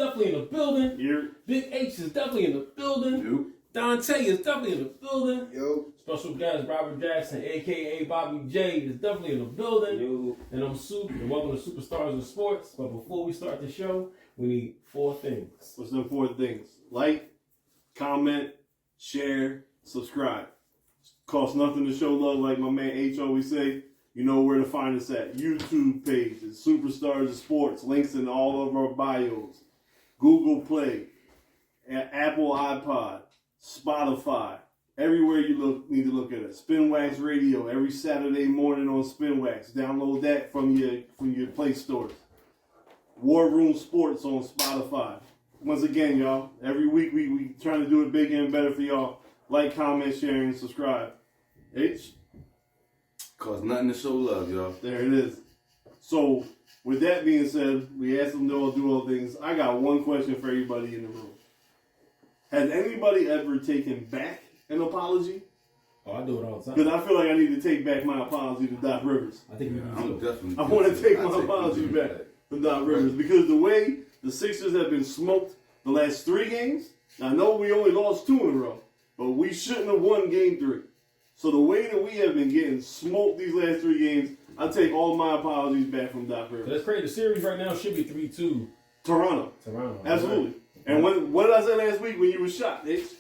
definitely in the building. Here. Big H is definitely in the building. Yo. Dante is definitely in the building. Yo. Special guest Robert Jackson, aka Bobby J, is definitely in the building. Yo. And I'm Soup, and welcome to Superstars in Sports. But before we start the show, we need 4 things. What's the 4 things? Like, comment, share, subscribe. Costs nothing to show love, like my man H always say. You know where to find us at. YouTube page, it's Superstars of Sports. Links in all of our bios. Google Play, Apple iPod, Spotify. Everywhere you need to look at it. Spinwax Radio every Saturday morning on Spinwax. Download that from your Play stores. War Room Sports on Spotify. Once again, y'all, every week we trying to do it bigger and better for y'all. Like, comment, share, and subscribe. H? Cause nothing to show love, y'all. There it is. So, with that being said, we asked them to all do all things. I got one question for everybody in the room. Has anybody ever taken back an apology? Oh, I do it all the time. Because I feel like I need to take back my apology to Doc Rivers. I think I'm definitely. I want to take my apology back to Doc Rivers because the way the Sixers have been smoked the last 3 games, I know we only lost 2 in a row, but we shouldn't have won game 3. So the way that we have been getting smoked these last 3 games, I take all my apologies back from Doc Rivers. That's crazy. The series right now should be 3-2. Toronto. Absolutely. And what did I say last week when you were shocked, H?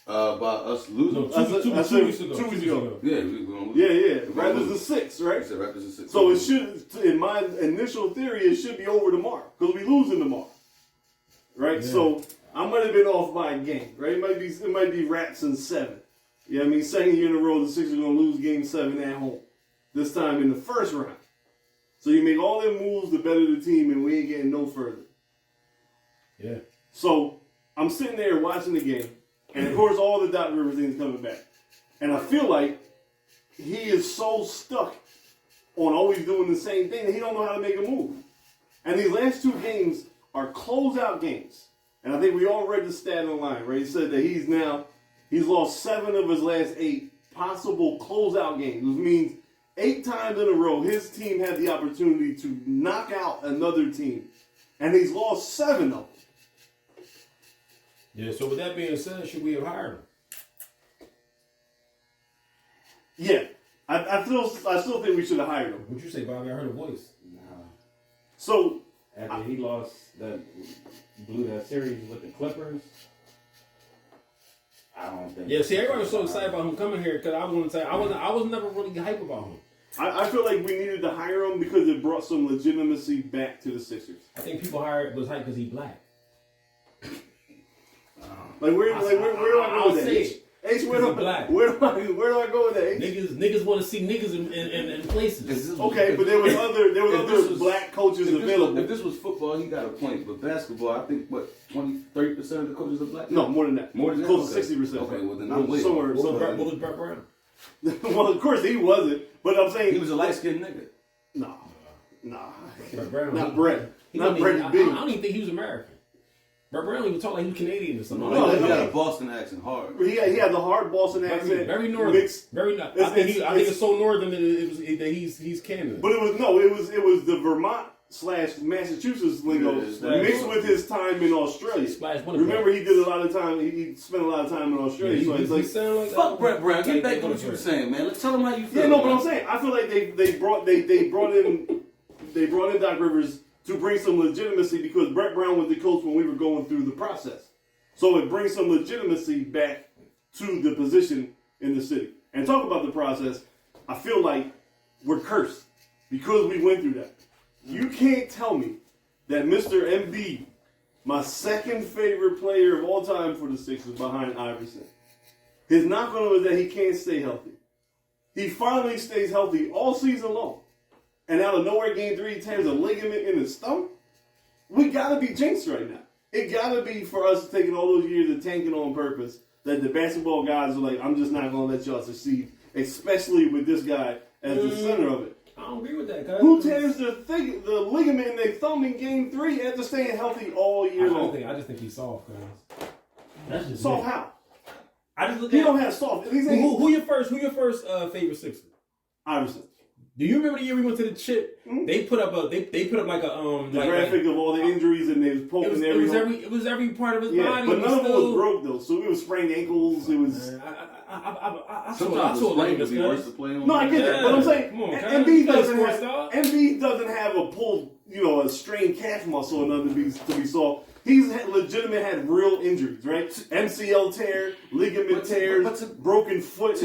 About us losing. No, 2 weeks ago. 2 weeks ago. Yeah, we were gonna lose. Yeah. Raptors are 6, right? Said Raptors are 6. So it should, in my initial theory, it should be over tomorrow because we losing tomorrow, right? Yeah. So I might have been off by a game, right? It might be Raps in 7. Yeah, I mean, second year in a row, the Sixers are going to lose game 7 at home. This time in the first round. So you make all them moves to better the team, and we ain't getting no further. Yeah. So I'm sitting there watching the game, and of course, all the Doc Rivers things coming back. And I feel like he is so stuck on always doing the same thing that he don't know how to make a move. And these last 2 games are closeout games. And I think we all read the stat online, right? He said that he's lost 7 of his last 8 possible closeout games, which means 8 times in a row his team had the opportunity to knock out another team. And he's lost 7 of them. Yeah, so with that being said, should we have hired him? Yeah. I still think we should have hired him. What'd you say, Bobby? I heard a voice. Nah. So After he blew that series with the Clippers, I don't think. Yeah, see, everybody was so excited about him coming here because I was never really hype about him. I feel like we needed to hire him because it brought some legitimacy back to the Sixers. I think people was hyped because he black. Like where do I go with that? H, where do I go with that? H? Niggas want to see niggas in places. Okay, but there was other black coaches available. If this was football, he got a point. But basketball, I think 30% of the coaches are black. No, more than that. More than that. Close to 60%. Okay, well then I'm waiting. Somewhere. What was Brett Brown? Well, of course he wasn't, but I'm saying He was a light skinned nigga. Nah. Brett Brown. Not Brett. Not I Brett B. don't even think he was American. Brett Brown even talk like he was Canadian or something. No, he got a Boston accent hard. He had the hard Boston accent. Very northern. Mixed. I think it's so northern that he's Canada. But it was the Vermont/Massachusetts lingo mixed with his time in Australia. Remember, he did a lot of time. He spent a lot of time in Australia. Yeah, so it's like Fuck Brett Brown. Get back to what you were saying, man. Let's tell him how you feel. yeah, no, but I'm saying I feel like they brought in Doc Rivers to bring some legitimacy because Brett Brown was the coach when we were going through the process. So it brings some legitimacy back to the position in the city. And talk about the process, I feel like we're cursed because we went through that. You can't tell me that Mr. Embiid, my second favorite player of all time for the Sixers behind Iverson, his knock on him is that he can't stay healthy. He finally stays healthy all season long. And out of nowhere, game 3, he tears a ligament in his stomach. We gotta be jinxed right now. It gotta be for us taking all those years of tanking on purpose that the basketball guys are like, I'm just not gonna let y'all succeed, especially with this guy as the center of it. I don't agree with that, guys. Who tears the ligament in their thumb in game 3 after staying healthy all year long? I just think he's soft, guys. That's just soft me. How? I just look he at don't have soft. Who your first favorite Sixer? Iverson. Do you remember the year we went to the chip? Mm-hmm. They put up like a the graphic of all the injuries, and they was poking it was every part of his body. But none of it was broke though. So it was sprained ankles. It was. I Sometimes told it's him be worse to play on. No, I get that, but I'm saying Come on, Embiid doesn't have a pulled, a strained calf muscle or nothing to be saw. He's had real injuries, right? MCL tear, ligament tears, broken foot.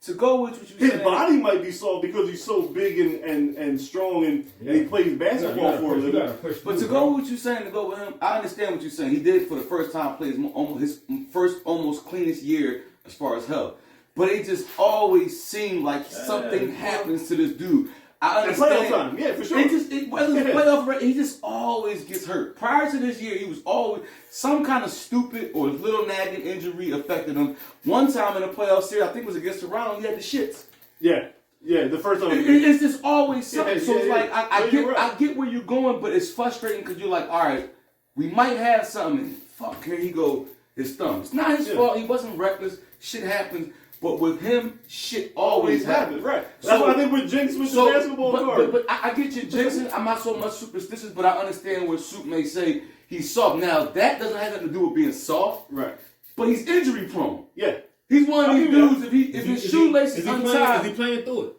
To go with what you his said, body might be soft because he's so big and strong and he plays basketball for a living. But to go with what you're saying, to go with him, I understand what you're saying. He did for the first time play his first almost cleanest year as far as health. But it just always seemed like something happens to this dude. I understand. Playoff time, yeah, for sure. Whether it's playoff, he just always gets hurt. Prior to this year, he was always some kind of stupid or little nagging injury affected him. One time in a playoff series, I think it was against Toronto, he had the shits. Yeah, the first time. It's just always something. Yeah, so it's like I I get where you're going, but it's frustrating because you're like, all right, we might have something. And fuck, here he go, his thumb. It's not his fault. He wasn't reckless. Shit happens. But with him, shit always happens. Right. That's what I think with Jinx with the basketball card. But I get you jinxing. I'm not so much superstitious, but I understand what Soup may say. He's soft. Now, that doesn't have nothing to do with being soft. Right. But he's injury prone. Yeah. He's one of these dudes, if his shoelace is untied. Is he playing through it?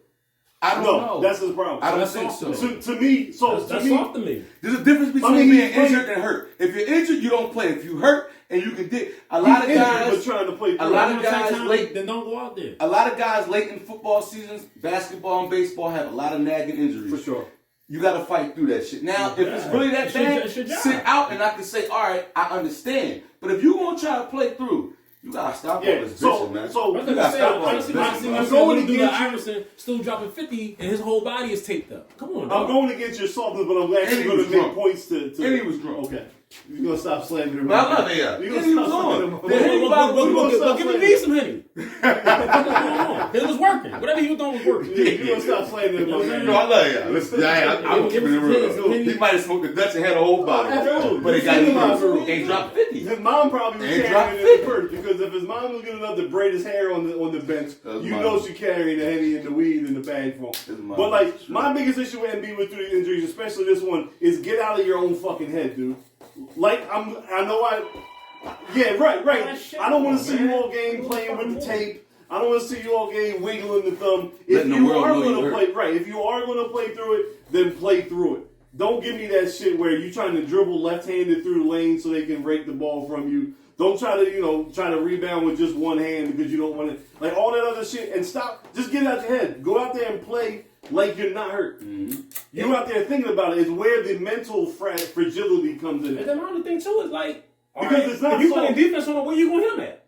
I don't know. That's his problem. I don't think so. To me, that's soft to me. There's a difference between being injured and hurt. If you're injured, you don't play. If you hurt and you can dig, a lot of guys trying to play. A lot of guys late. Then don't go out there. A lot of guys late in football seasons, basketball and baseball have a lot of nagging injuries. For sure. You got to fight through that shit. Now, if it's really that bad, sit out and I can say, all right, I understand. But if you're gonna try to play through, you gotta stop all this bitching, man. So you gotta stop all this bitching. I'm going to do the Iverson, still dropping 50, and his whole body is taped up. Come on, dog. I'm going against your softness, but I'm actually going to make points to. And he was drunk. Okay. You're going to stop slamming him. I love it, yeah. You're going to stop slamming him. Give me some Henny. It was working. Whatever he was doing was working. You're going to stop slamming him. No, I love you. Listen, I'm keeping it real. He might have smoked a Dutch and had a whole bottle. Absolutely. But he got ain't dropped 50. His mom probably was carrying it in the purse because if his mom was good enough to braid his hair on the bench, you know she carrying the Henny and the weed in the bag for him. But like my biggest issue with Embiid with 3 injuries, especially this one, is get out of your own fucking head, dude. Like yeah, right. I don't want to see you all game playing with the tape. I don't want to see you all game wiggling the thumb. If you are going to play, right? If you are going to play through it, then play through it. Don't give me that shit where you're trying to dribble left-handed through the lane so they can rake the ball from you. Don't try to rebound with just one hand because you don't want to, like all that other shit. And stop. Just get it out your head. Go out there and play like you're not hurt. Mm-hmm. You're out there thinking about it. It's where the mental fragility comes in. And then my other thing too is like, because it's not if you playing defense on where you gonna hit him at?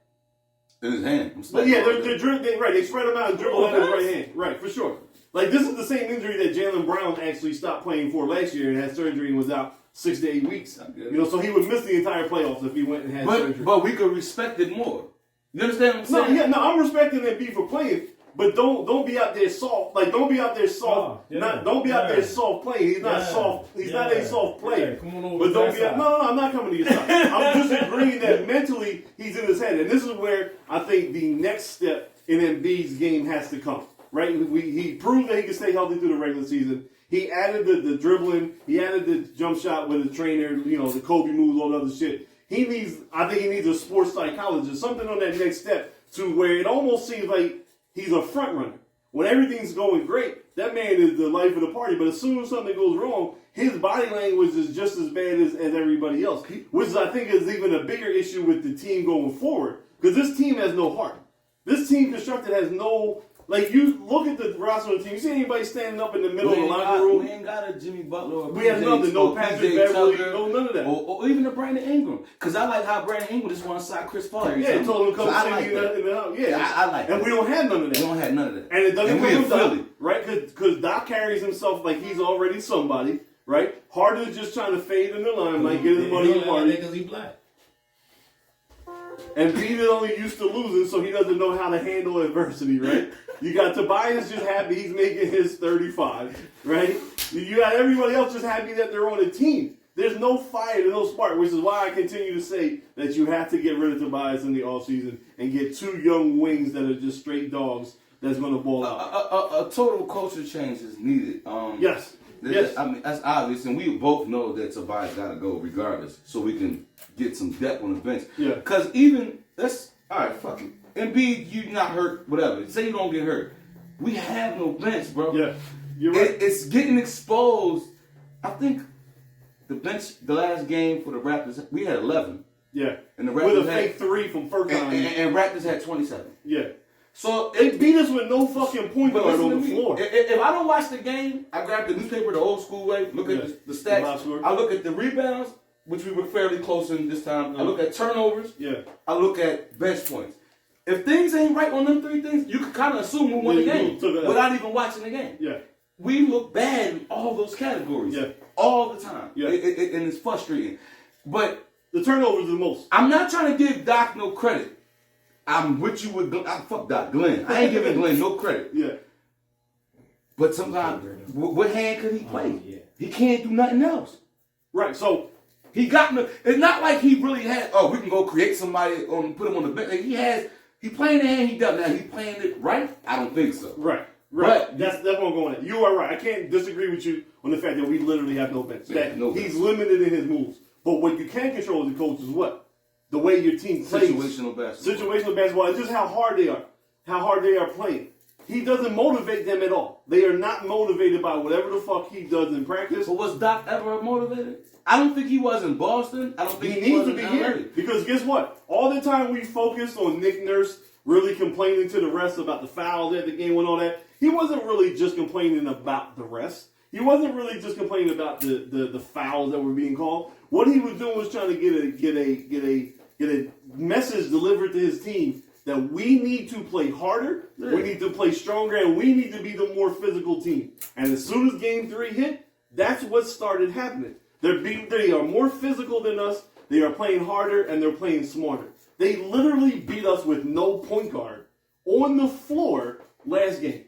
In his hand. But yeah, they spread him out and dribble at his right hand. Right, for sure. Like this is the same injury that Jaylen Brown actually stopped playing for last year and had surgery and was out 6 to 8 weeks. So he would miss the entire playoffs if he went and had surgery. But we could respect it more. You understand what I'm saying? I'm respecting Embiid for playing, but don't be out there soft. Like don't be out there soft. Don't be out there soft playing. He's not soft. He's not a soft player. Come on over. But don't be out. No, I'm not coming to your side. I'm just agreeing that mentally he's in his head, and this is where I think the next step in Embiid's game has to come. Right? He proved that he could stay healthy through the regular season. He added the dribbling. He added the jump shot with the trainer, the Kobe moves, all the other shit. I think he needs a sports psychologist, something on that next step to where it almost seems like he's a front runner. When everything's going great, that man is the life of the party. But as soon as something goes wrong, his body language is just as bad as everybody else, which I think is even a bigger issue with the team going forward because this team has no heart. This team constructed has no... Like, you look at the roster of the team, you see anybody standing up in the middle of the locker room? We ain't got a Jimmy Butler or we have nothing, no Patrick Beverly, no none of that. Or even a Brandon Ingram. Because I like how Brandon Ingram just wants to side Chris Paul. Yeah, told him to come see you in the house. Yeah, I like that. And we don't have none of that. We don't have none of that. And it doesn't come from Doc, right? Because Doc carries himself like he's already somebody, right? Harder than just trying to fade in the limelight, get his money in the party. Because he's black. And Pete is only used to losing, so he doesn't know how to handle adversity, right? You got Tobias just happy he's making his 35, right? You got everybody else just happy that they're on a team. There's no fire, there's no spark, which is why I continue to say that you have to get rid of Tobias in the offseason and get 2 young wings that are just straight dogs that's going to ball out. A total culture change is needed. Yes. Yes. I mean, that's obvious, and we both know that Tobias got to go regardless, so we can get some depth on the bench. Yeah. Because even all right, fuck it. Embiid, you not hurt, whatever. Say you don't get hurt. We have no bench, bro. Yeah. You're right. It's getting exposed. I think the bench, the last game for the Raptors, we had 11. Yeah. And the Raptors with a fake 3 from Furkan. And Raptors had 27. Yeah. So they beat us with no fucking point guard on the floor. If I don't watch the game, I grab the newspaper the old school way, look at the stats. I look at the rebounds, which we were fairly close in this time. I look at turnovers. Yeah. I look at bench points. If things ain't right on them 3 things, you can kind of assume we won the game without even watching the game. Yeah. We look bad in all those categories. Yeah. All the time. Yeah. And it's frustrating. But the turnovers are the most. I'm not trying to give Doc no credit. I'm with you with Glenn. Fuck Doc, Glenn. I ain't giving Glenn no credit. Yeah. But sometimes, what hand could he play? He can't do nothing else. Right. So he got no. It's not like he really had. Oh, we can go create somebody put him on the bench. Like he playing the hand he does now. He playing it right. I don't think so. Right. But that's what I'm going at. You are right. I can't disagree with you on the fact that we literally have no bench. That he's limited in his moves. But what you can control as a coach is what? The way your team plays. Situational basketball. Situational basketball. It's just how hard they are. How hard they are playing. He doesn't motivate them at all. They are not motivated by whatever the fuck he does in practice. But was Doc ever motivated? I don't think he was in Boston. I don't think he needs to be here. Because guess what? All the time we focused on Nick Nurse really complaining to the refs about the fouls at the game and all that, he wasn't really just complaining about the refs. He wasn't really just complaining about the fouls that were being called. What he was doing was trying to get a message delivered to his team that we need to play harder, we need to play stronger, and we need to be the more physical team. And as soon as Game 3 hit, that's what started happening. They are more physical than us, they are playing harder, and they're playing smarter. They literally beat us with no point guard on the floor last game.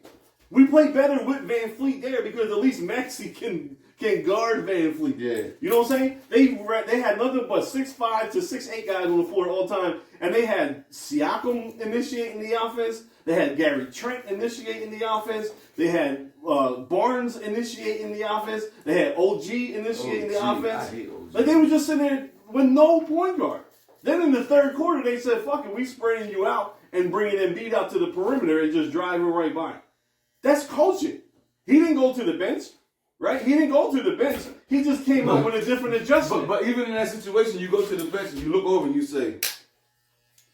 We played better with Van Fleet there because at least Maxey can guard Van Fleet. Yeah. You know what I'm saying? They had nothing but 6'5" to 6'8" guys on the floor all the time. And they had Siakam initiating the offense. They had Gary Trent initiating the offense. They had Barnes initiating the offense. They had OG initiating the offense. I hate OG. Like they were just sitting there with no point guard. Then in the third quarter, they said, fuck it, we spreading you out and bringing Embiid out to the perimeter and just driving right by. That's coaching. He didn't go to the bench, right? He didn't go to the bench. He just came up with a different adjustment. But even in that situation, you go to the bench and you look over and you say,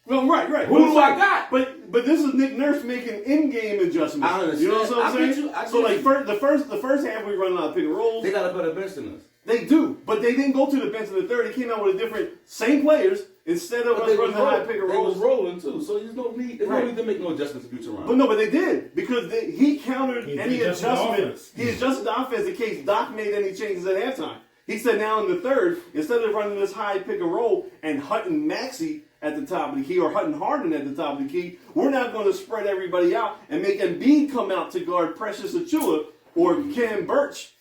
well, right. Who do I got? But this is Nick Nurse making in-game adjustments. I understand. You know what I'm saying? So like the first half we run out of pick and rolls. They got a better bench than us. They do, but they didn't go to the bench in the third. They came out with a different, same players instead of us running high pick and rolls. They was rolling too, so there's no need. No need to make no adjustments to future round. But they did because he countered any adjustment. He adjusted the offense in case Doc made any changes at halftime. He said now in the third, instead of running this high pick and roll and Hutton Maxey at the top of the key or Hutton Harden at the top of the key, we're not going to spread everybody out and make Embiid come out to guard Precious Achiuwa or Cam Birch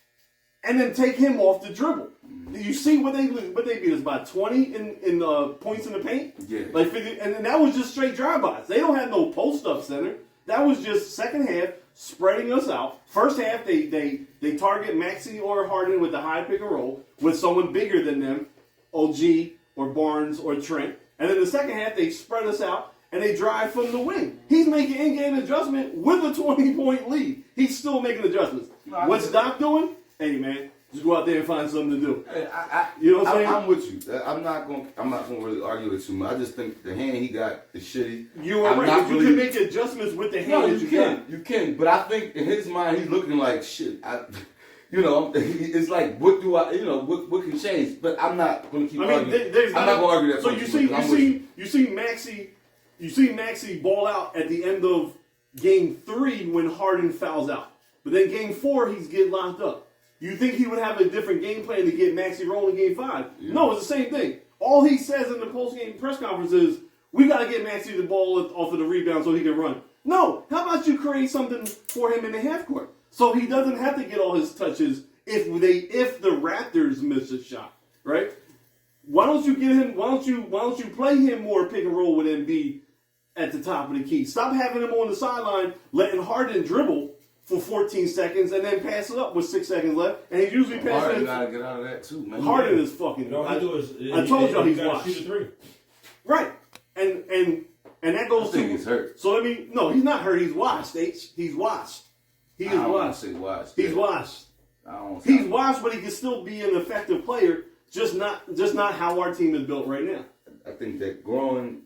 and then take him off the dribble. You see what they beat us by 20 in points in the paint? Yeah. Like 50, and that was just straight drive-bys. They don't have no post-up center. That was just second half spreading us out. First half, they target Maxey or Harden with the high pick and roll with someone bigger than them, OG or Barnes or Trent. And then the second half, they spread us out and they drive from the wing. He's making in-game adjustment with a 20-point lead. He's still making adjustments. What's Doc doing? Hey, man, just go out there and find something to do. You know what I'm saying? I'm with you. I'm not going to really argue with you. I just think the hand he got is shitty. You are right. You can make adjustments with the hand that you got. You can. But I think in his mind, he's looking like shit. It's like, what do I, what can change? But I'm not going to keep arguing. I'm not going to argue that. So you see Maxey ball out at the end of game 3 when Harden fouls out. But then game 4, he's getting locked up. You think he would have a different game plan to get Maxey rolling game 5? Yeah. No, it's the same thing. All he says in the post-game press conference is, we got to get Maxey the ball off of the rebound so he can run. No, how about you create something for him in the half court so he doesn't have to get all his touches if the Raptors miss a shot, right? Why don't you get him? Why don't you play him more pick and roll with Embiid at the top of the key. Stop having him on the sideline, letting Harden dribble for 14 seconds and then pass it up with 6 seconds left. And he's usually passing Harden it. gotta get out of that too, man. Harden is fucking. All he do is, I told y'all he's gotta washed. shoot a three. Right. And that goes I think to. he's hurt. So no, he's not hurt. He's washed. He's washed. He is I don't want washed. to say washed. He's washed. I don't He's washed, but he can still be an effective player. Just not how our team is built right now. I think that growing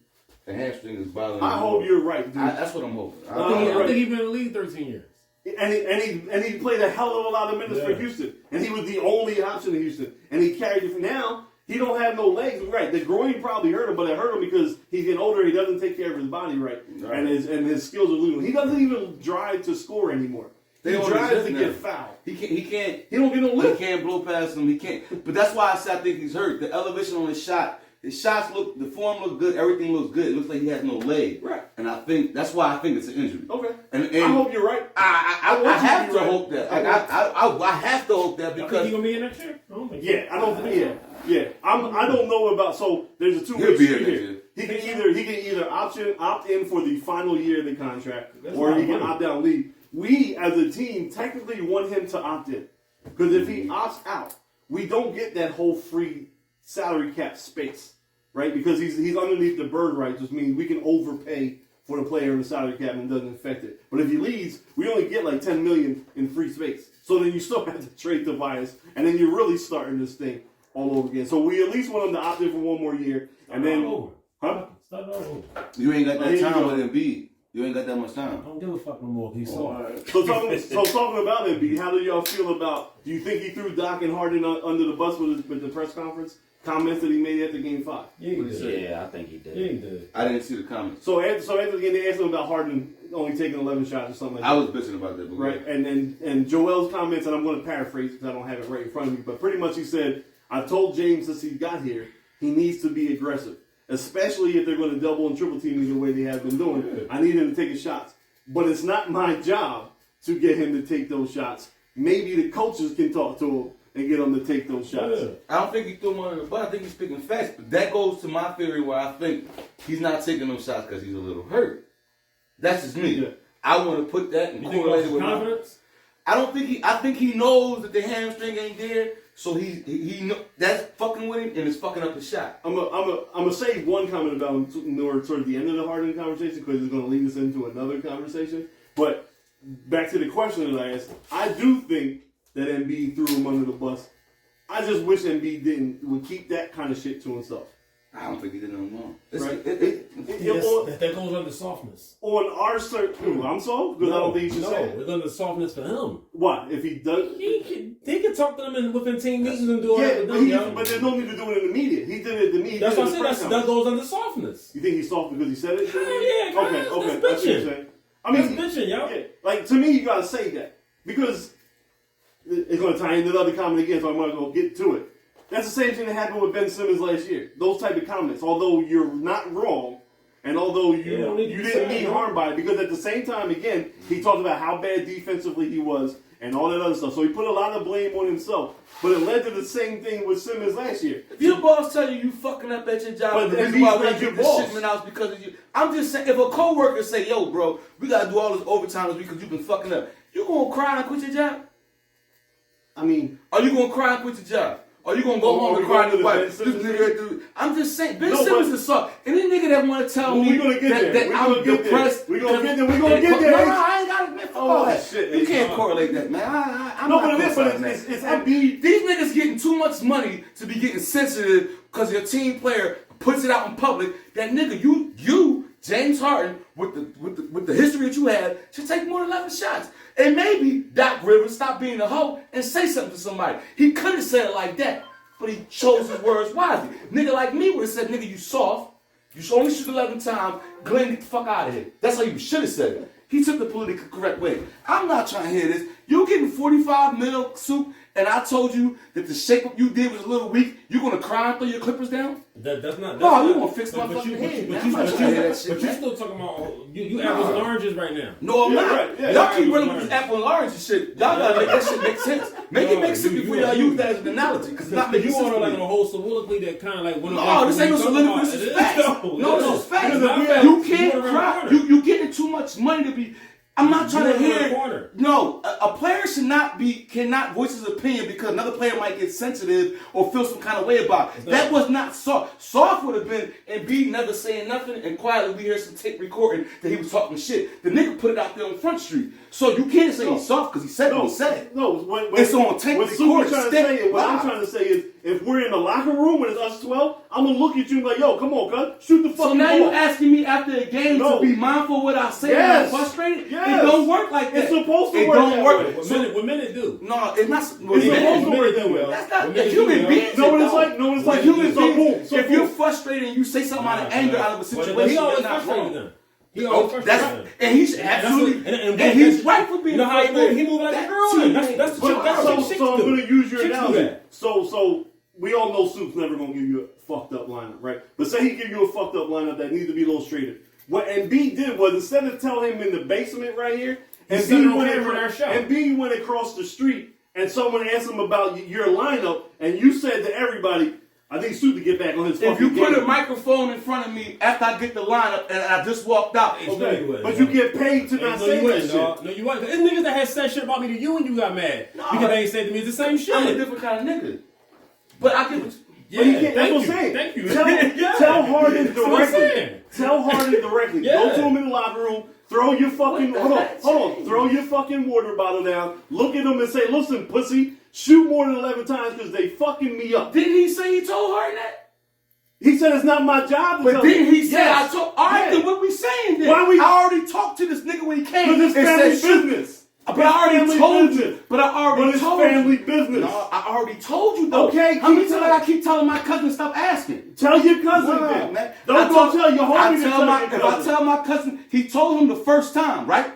the hamstring is bothering me. I hope you're right, dude. That's what I'm hoping. I think he's been in the league 13 years. And he played a hell of a lot of minutes for Houston, and he was the only option in Houston, and he carried it. Now he don't have no legs. Right, the groin probably hurt him, but it hurt him because he's getting older. He doesn't take care of his body right. And his skills are losing. He doesn't even drive to score anymore. He drives to get fouled. He can't. He don't get no lift. He can't blow past him. He can't. But that's why I said I think he's hurt. The elevation on his shot. His shots look, the form looks good. Everything looks good. It looks like he has no leg. Right. And I think that's why I think it's an injury. Okay. And I hope you're right. I have to right. hope that. I have to hope that Because because he's gonna be in next year. I don't think. I don't think. Yeah. I don't know about. So there's a two-way He'll be street in here. He can either opt in for the final year of the contract, That's or not he can money. opt out and leave. We as a team technically want him to opt in, because if he opts out, we don't get that whole free salary cap space, right? Because he's underneath the bird rights, which means we can overpay for the player in the salary cap and it doesn't affect it. But if he leaves, we only get like $10 million in free space. So then you still have to trade Tobias, and then you're really starting this thing all over again. So we at least want him to opt in for one more year, and then huh? Start all over. you ain't got Here that you time go. with Embiid. You ain't got that much I time. don't give a fuck no more. He's soft. So talking about Embiid, how do y'all feel about? Do you think he threw Doc and Harden under the bus with the press conference comments that he made after Game 5? Yeah, he did. Yeah, I think he did. Yeah, he did. I didn't see the comments. So after the game, they asked him about Harden only taking 11 shots or something like that. I was bitching about that. But Right, and Joel's comments, and I'm going to paraphrase because I don't have it right in front of me, but pretty much he said, "I've told James since he got here, he needs to be aggressive, especially if they're going to double and triple team me the way they have been doing. I need him to take his shots, but it's not my job to get him to take those shots. Maybe the coaches can talk to him and get him to take those shots." Yeah. I don't think he threw him under the bus. I think he's speaking facts. But that goes to my theory where I think he's not taking those shots because he's a little hurt. That's just me. Yeah. I want to put that and You think correlate that's it with confidence? I don't think he. I think he knows that the hamstring ain't there, so he know that's fucking with him and it's fucking up his shot. I'm gonna say one comment about him toward the end of the Harden conversation because it's gonna lead us into another conversation. But back to the question that I asked, I do think that Embiid threw him under the bus. I just wish Embiid would keep that kind of shit to himself. I don't think he did nothing wrong. Right. That goes under softness. On our circle, I'm so because I don't think he should say it. it's under softness for him. Why? If he does, He can talk to them within team meetings and do all that. but there's no need to do it in the media. He did it in the media. That's what I said. That goes under softness. You think he's soft because he said it? Hell yeah, guys, Okay. that's I see what you're bitching. saying. I mean, That's bitching, yo. yeah, like to me, you gotta say that because it's gonna tie into the other comment again. So I'm gonna go get to it. That's the same thing that happened with Ben Simmons last year. Those type of comments, although you're not wrong, and although you didn't mean harm by it, because at the same time, again, he talked about how bad defensively he was and all that other stuff. So he put a lot of blame on himself. But it led to the same thing with Simmons last year. If your boss tell you fucking up at your job, But the then reason why he's we not get your the boss. shipment out is because of you. I'm just saying, if a coworker say, "Yo, bro, we gotta do all this overtime this week because you've been fucking up," you gonna cry and quit your job? I mean, Are you gonna cry and quit your job? Are you gonna go home and cry to your wife? Ben Simmons thing? I'm just saying, Ben No, Simmons but- is soft. Any nigga that wanna tell Well, me we gonna get there. that We I'm gonna get there. depressed, We gonna get there. We gonna get there. No, I ain't got it, man. Fuck Oh, all that. shit, You it's can't fine. correlate that, man. I'm No, not but it is, co-signing but that. it's Embiid. These niggas getting too much money to be getting sensitive because your team player puts it out in public. That nigga, you, James Harden, with the history that you have, should take more than 11 shots. And maybe Doc Rivers stop being a hoe and say something to somebody. He could have said it like that, but he chose his words wisely. Nigga like me would have said, "Nigga, you soft. You should only shoot 11 times. Glenn, get the fuck out of here." That's how you should have said it. He took the politically correct way. I'm not trying to hear this. You getting 45 mil soup, and I told you that the shape up you did was a little weak. You gonna cry and throw your clippers down? That's not. No, you gonna fix my fucking head. But I'm not trying to hear that shit, you man. still talking about you apples and oranges right now. No, I'm Yeah, not. right, yeah. Y'all keep Yeah, running yeah. with this apple and orange and shit. Y'all gotta make that shit make sense. Make it make sense before y'all use that as an analogy, because it's not making You sense. want to like me. a whole soliloquy that kind of like one of No, this ain't no soliloquy. This is facts. No, this is facts. You can't cry. You getting too much money to be. I'm not trying to hear. No, a player cannot voice his opinion because another player might get sensitive or feel some kind of way about it. That was not soft. Soft would have been Embiid never saying nothing and quietly we hear some tape recording that he was talking shit. The nigga put it out there on Front Street. So you can't say he's soft because he said what he said. No, It's on tape what recorded. I'm trying to say is, if we're in the locker room and it's us 12, I'm gonna look at you and be like, yo, come on, cuz, shoot the fucking So now ball. you asking me after a game to be mindful of what I say when I'm frustrated? It don't work like that. It's supposed to it work don't that work. way. What minute do? No, it's not. It's supposed to work that way. That's not the human beings. No, it's like, no, it's like human so beings. boom, If you're frustrated and you say something out of anger, out of a situation, he always that's not frustrated wrong. them. He always frustrated them. And he's absolutely, and he's right for being. You know how he move like a girl. That's So I'm gonna use your Chicks do analogy. that. So we all know Soup's never gonna give you a fucked up lineup, right? But say he give you a fucked up lineup that needs to be illustrated. What Embiid did was, instead of telling him in the basement right here, Embiid went across the street and someone asked him about your lineup, and you said to everybody, I think Soup to get back on his fucking If you put game. a microphone in front of me after I get the lineup and I just walked out, Okay, but you get paid to not say that shit. No, you wasn't. There's niggas that had said shit about me to you and you got mad. Because they ain't said to me it's the same shit. I'm a different kind of nigga. But I get what But he can't, that's what I'm saying. Thank you. Tell Harden That's what I'm directly. saying. Tell Harden directly. Yeah. Go to him in the locker room. Throw your fucking hold on. Throw your fucking water bottle down. Look at him and say, "Listen, pussy, shoot more than 11 times because they fucking me up." Didn't he say he told Harden that? He said it's not my job to But tell then you. he said, Yes. I told. All right, Yeah. then what we saying then? Why we- I already talked to this nigga when he came. Because it's and family said, shoot. business. But I already family told business. you. But I already But it's told family you. business. No, I already told you though. Okay, How many keep times telling- I keep telling my cousin stop asking? Tell your cousin Nah, then. man. Don't go tell your homie to tell your If I cousin. tell my cousin, he told him the first time, right?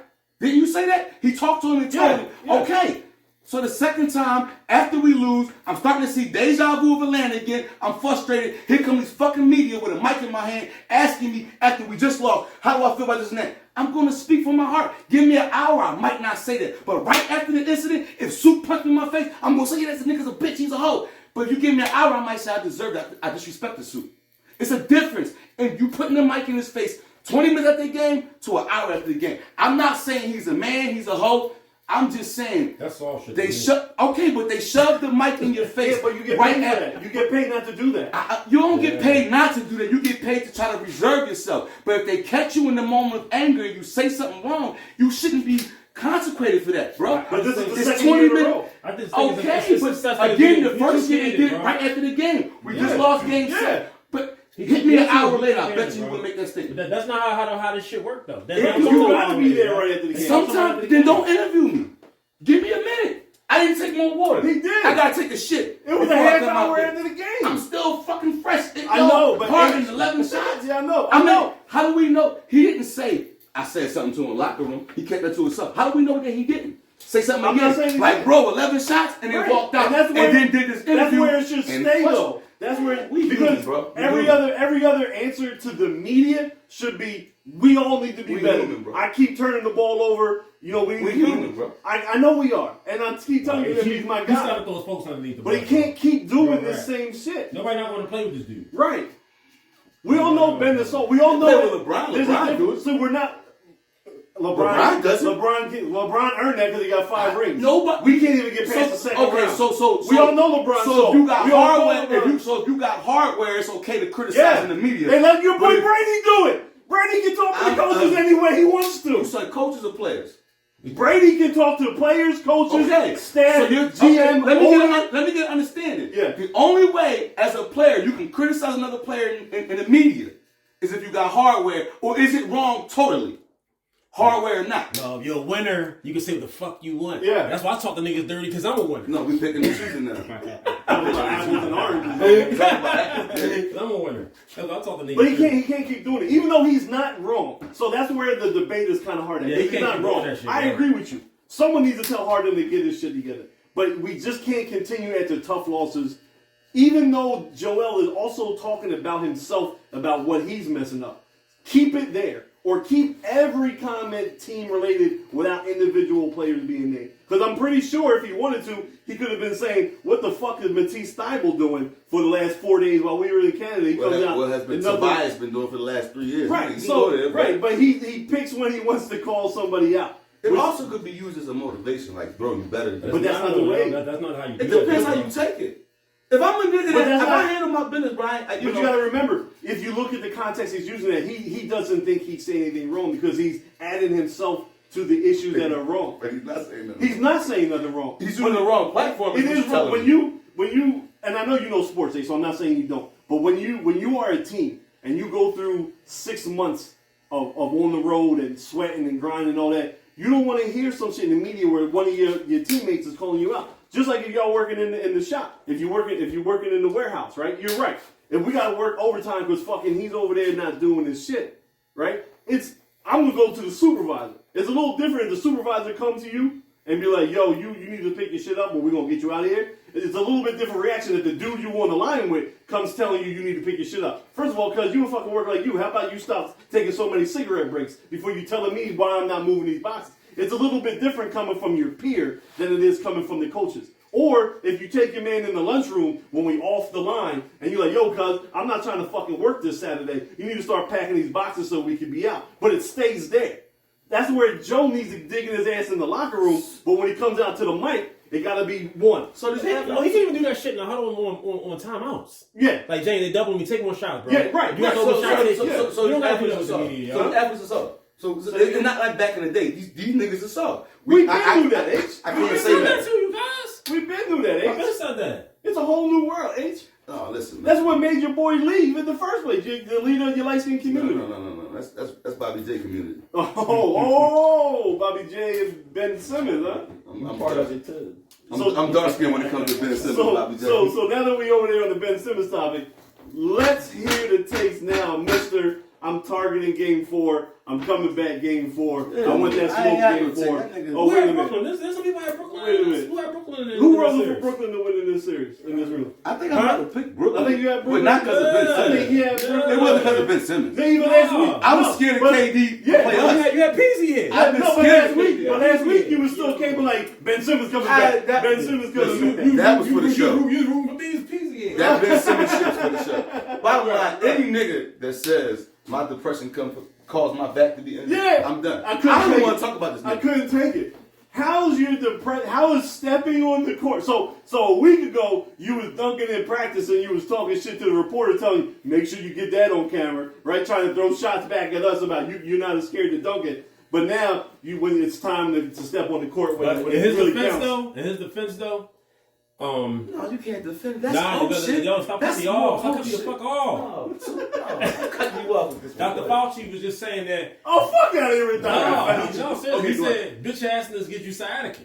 Didn't you say that? He talked to him and told him. Yeah. Okay. So the second time, after we lose, I'm starting to see deja vu of Atlanta again. I'm frustrated. Here come these fucking media with a mic in my hand asking me after we just lost, how do I feel about this and that? I'm going to speak from my heart. Give me an hour, I might not say that. But right after the incident, if Soup punched me in my face, I'm going to say, yeah, this nigga's a bitch, he's a hoe. But if you give me an hour, I might say I deserve that. I disrespect the Soup. It's a difference. And you putting the mic in his face 20 minutes after the game to an hour after the game. I'm not saying he's a man, he's a hoe. I'm just saying. That's all shit. They okay, but they shoved the mic in your face. Yeah, but you get right paid for after. that. You get paid not to do that. You don't get paid not to do that. You get paid to try to reserve yourself. But if they catch you in the moment of anger and you say something wrong, you shouldn't be consecrated for that, bro. But this is the It's second 20 year in a minutes. row. I just think Okay, but again, the first year he did it right after the game. We just lost game Yeah. 7. But hit me an hour later, I bet you wouldn't make that statement. But that's not how this shit work though. That's You gotta be there right after the game. Sometimes, then don't interview me. Give me a minute. I didn't take more water. He did. I gotta take a shit. It was a before I half come out hour there. after the game. I'm still fucking fresh. I know, but Harden's 11 shots. Yeah, I know. I know. How do we know? He didn't say, I said something to him in the locker room. He kept that to himself. How do we know that he didn't? Say something I'm again. not saying he like, didn't. bro, 11 shots and then Right. walked out And that's where- then did this interview. That's where it should and stay, pushed- though. That's where We because human, bro. We every human. other answer to the media should be, we all need to be We better. human, bro. I keep turning the ball over. You know, we We human, human, bro. I know we are, and I keep telling you that he's my He's got guy. to throw his folks underneath the But he bus. can't keep doing Right. this same shit. Nobody not going to play with this dude. Right. We all know Ben the Soul. We all know Play that with LeBron. there's a LeBron difference. do it. So we're not. LeBron doesn't. LeBron earned that because he got 5 rings. Nobody. We can't even get past the second round. We all know LeBron. So if you got We all know hardware, LeBron. so if you got hardware, it's okay to criticize Yeah. in the media. They let your boy But if- Brady do it. Brady can talk to the coaches any way he wants You to. said coaches or players? Brady can talk to the players, coaches, Okay. staff, So you're GM. let owner. me get an understanding. Yeah. The only way as a player you can criticize another player in the media is if you got hardware, or is it wrong totally? Hardware or not? No, if you're a winner, you can say what the fuck you want. Yeah. That's why I talk to niggas dirty, because I'm a winner. No, we picking and choosing now. Apples and oranges. Because I'm a winner. That's why I talk to niggas But he dirty. can't keep doing it, even though he's not wrong. So that's where the debate is kind of hard at. Yeah, he he's can't not keep wrong. doing that shit, I bro. agree with you. Someone needs to tell Harden to get his shit together. But we just can't continue after tough losses, even though Joel is also talking about himself, about what he's messing up. Keep it there. Or keep every comment team-related without individual players being named. Because I'm pretty sure if he wanted to, he could have been saying, what the fuck is Matisse Thybulle doing for the last 4 days while we were in Canada? What has been Tobias been doing for the last 3 years. Right, but he picks when he wants to call somebody out. It also could be used as a motivation, like, bro, you better than But that's not the way. That's not how you do it. It depends how you take it. If I'm a nigga if I handle my business, Brian, But you gotta remember, if you look at the context he's using that, he doesn't think he's saying anything wrong because he's adding himself to the issues that are wrong. But he's not saying nothing. He's not saying nothing wrong. He's using the wrong platform. It is wrong. When you, and I know you know sports, so I'm not saying you don't, but when you are a team and you go through 6 months of on the road and sweating and grinding and all that, you don't want to hear some shit in the media where one of your teammates is calling you out. Just like if y'all working in the shop, if you're working in the warehouse, right? You're right. If we gotta work overtime because fucking he's over there not doing his shit, right? I'm gonna go to the supervisor. It's a little different if the supervisor comes to you and be like, yo, you need to pick your shit up or we're gonna get you out of here. It's a little bit different reaction if the dude you on the line with comes telling you need to pick your shit up. First of all, because you a fucking worker like you, how about you stop taking so many cigarette breaks before you telling me why I'm not moving these boxes? It's a little bit different coming from your peer than it is coming from the coaches. Or if you take your man in the lunchroom when we off the line and you're like, yo, cuz, I'm not trying to fucking work this Saturday. You need to start packing these boxes so we can be out. But it stays there. That's where Joe needs to dig in his ass in the locker room. But when he comes out to the mic, it gotta be one. So does he can't even do that shit in the huddle on timeouts. Yeah. Like, Jane, they double me, take more shots, bro. Yeah, right. You got So you don't gotta do that with the media. So the athletes are soft. So it's not like back in the day. These niggas are soft. We've been through that, H. I can't say that. too, you guys. We've been through that, I H. been said that. It's a whole new world, H. Oh, listen, man. That's what made your boy leave in the first place. The leader of your light-skinned community. No. That's Bobby J community. Bobby J is Ben Simmons, huh? I'm Part of it too. I'm dark skinned when it comes to Ben Simmons. Bobby J. So now that we over there on the Ben Simmons topic, let's hear the takes now, Mr. I'm targeting game 4. I'm coming back game 4. I want that smoke game 4. Oh, wait a minute. There's some people at Brooklyn. Wait a minute. Who had Brooklyn in Who this rolling for series? Brooklyn to win in this series, in this room? I think I'm about to pick Brooklyn. I think you had Brooklyn. But not because of Ben I Simmons. think he had Brooklyn. It wasn't because of Ben Simmons. They even last week. I was scared of KD to play us. You had Peasy here. I've been But scared. last week you was still capable like Ben Simmons coming back. Ben Simmons coming back. That was for the show. You room for Peasy here. That Ben Simmons shit was for the show. Bottom line, any nigga that says my depression caused my back to be injured, Yeah, I'm done. I I couldn't don't take want it. to talk about this nigga. I couldn't take it. How's your how is stepping on the court? So a week ago you was dunking in practice and you was talking shit to the reporter, telling you make sure you get that on camera, right? Trying to throw shots back at us about you're not as scared to dunk it. But now when it's time to step on the court, when In it his really defense, counts. though, No, you can't defend. That's nah, old shit. yo, stop That's cutting you off. Stop old cutting you the shit. fuck off. No, I'm cutting you off with this. Dr. Fauci was just saying that. Oh, fuck out of here with No, that. seriously, Okay, he go said, bitch assness get you sciatica.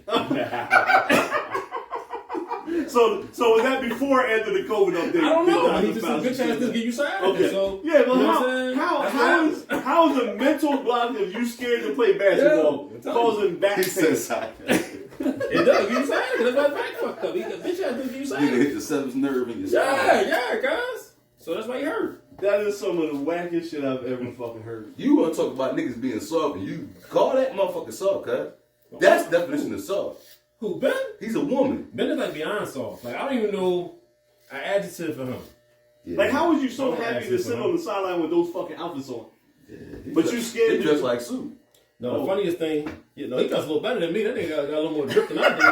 So was that before or after the COVID update? I don't know. Dr. He just said Fauci bitch said assness that? get you sciatica. Okay. So, Yeah, but you know what I'm saying? how is a mental block of you scared to play basketball Yeah, causing back He pain? says It does give you sciatica. That's why his back fucked up. He got bitch assness give you you sciatica. hit the seventh nerve in your spine. Yeah, guys. So that's why he hurt. That is some of the wackest shit I've ever fucking heard. You want to talk about niggas being soft, and you call that motherfucker soft, cuz. That's the definition of soft. Who, Ben? He's a woman. Ben is like beyond soft. Like, I don't even know an adjective for him. Yeah. Like, how was you so Oh, happy that's to it, sit bro. on the sideline with those fucking outfits on? Yeah, But you scared He to- dressed like suit. No, the funniest thing, he does a little better than me. That nigga got a little more drip than I did.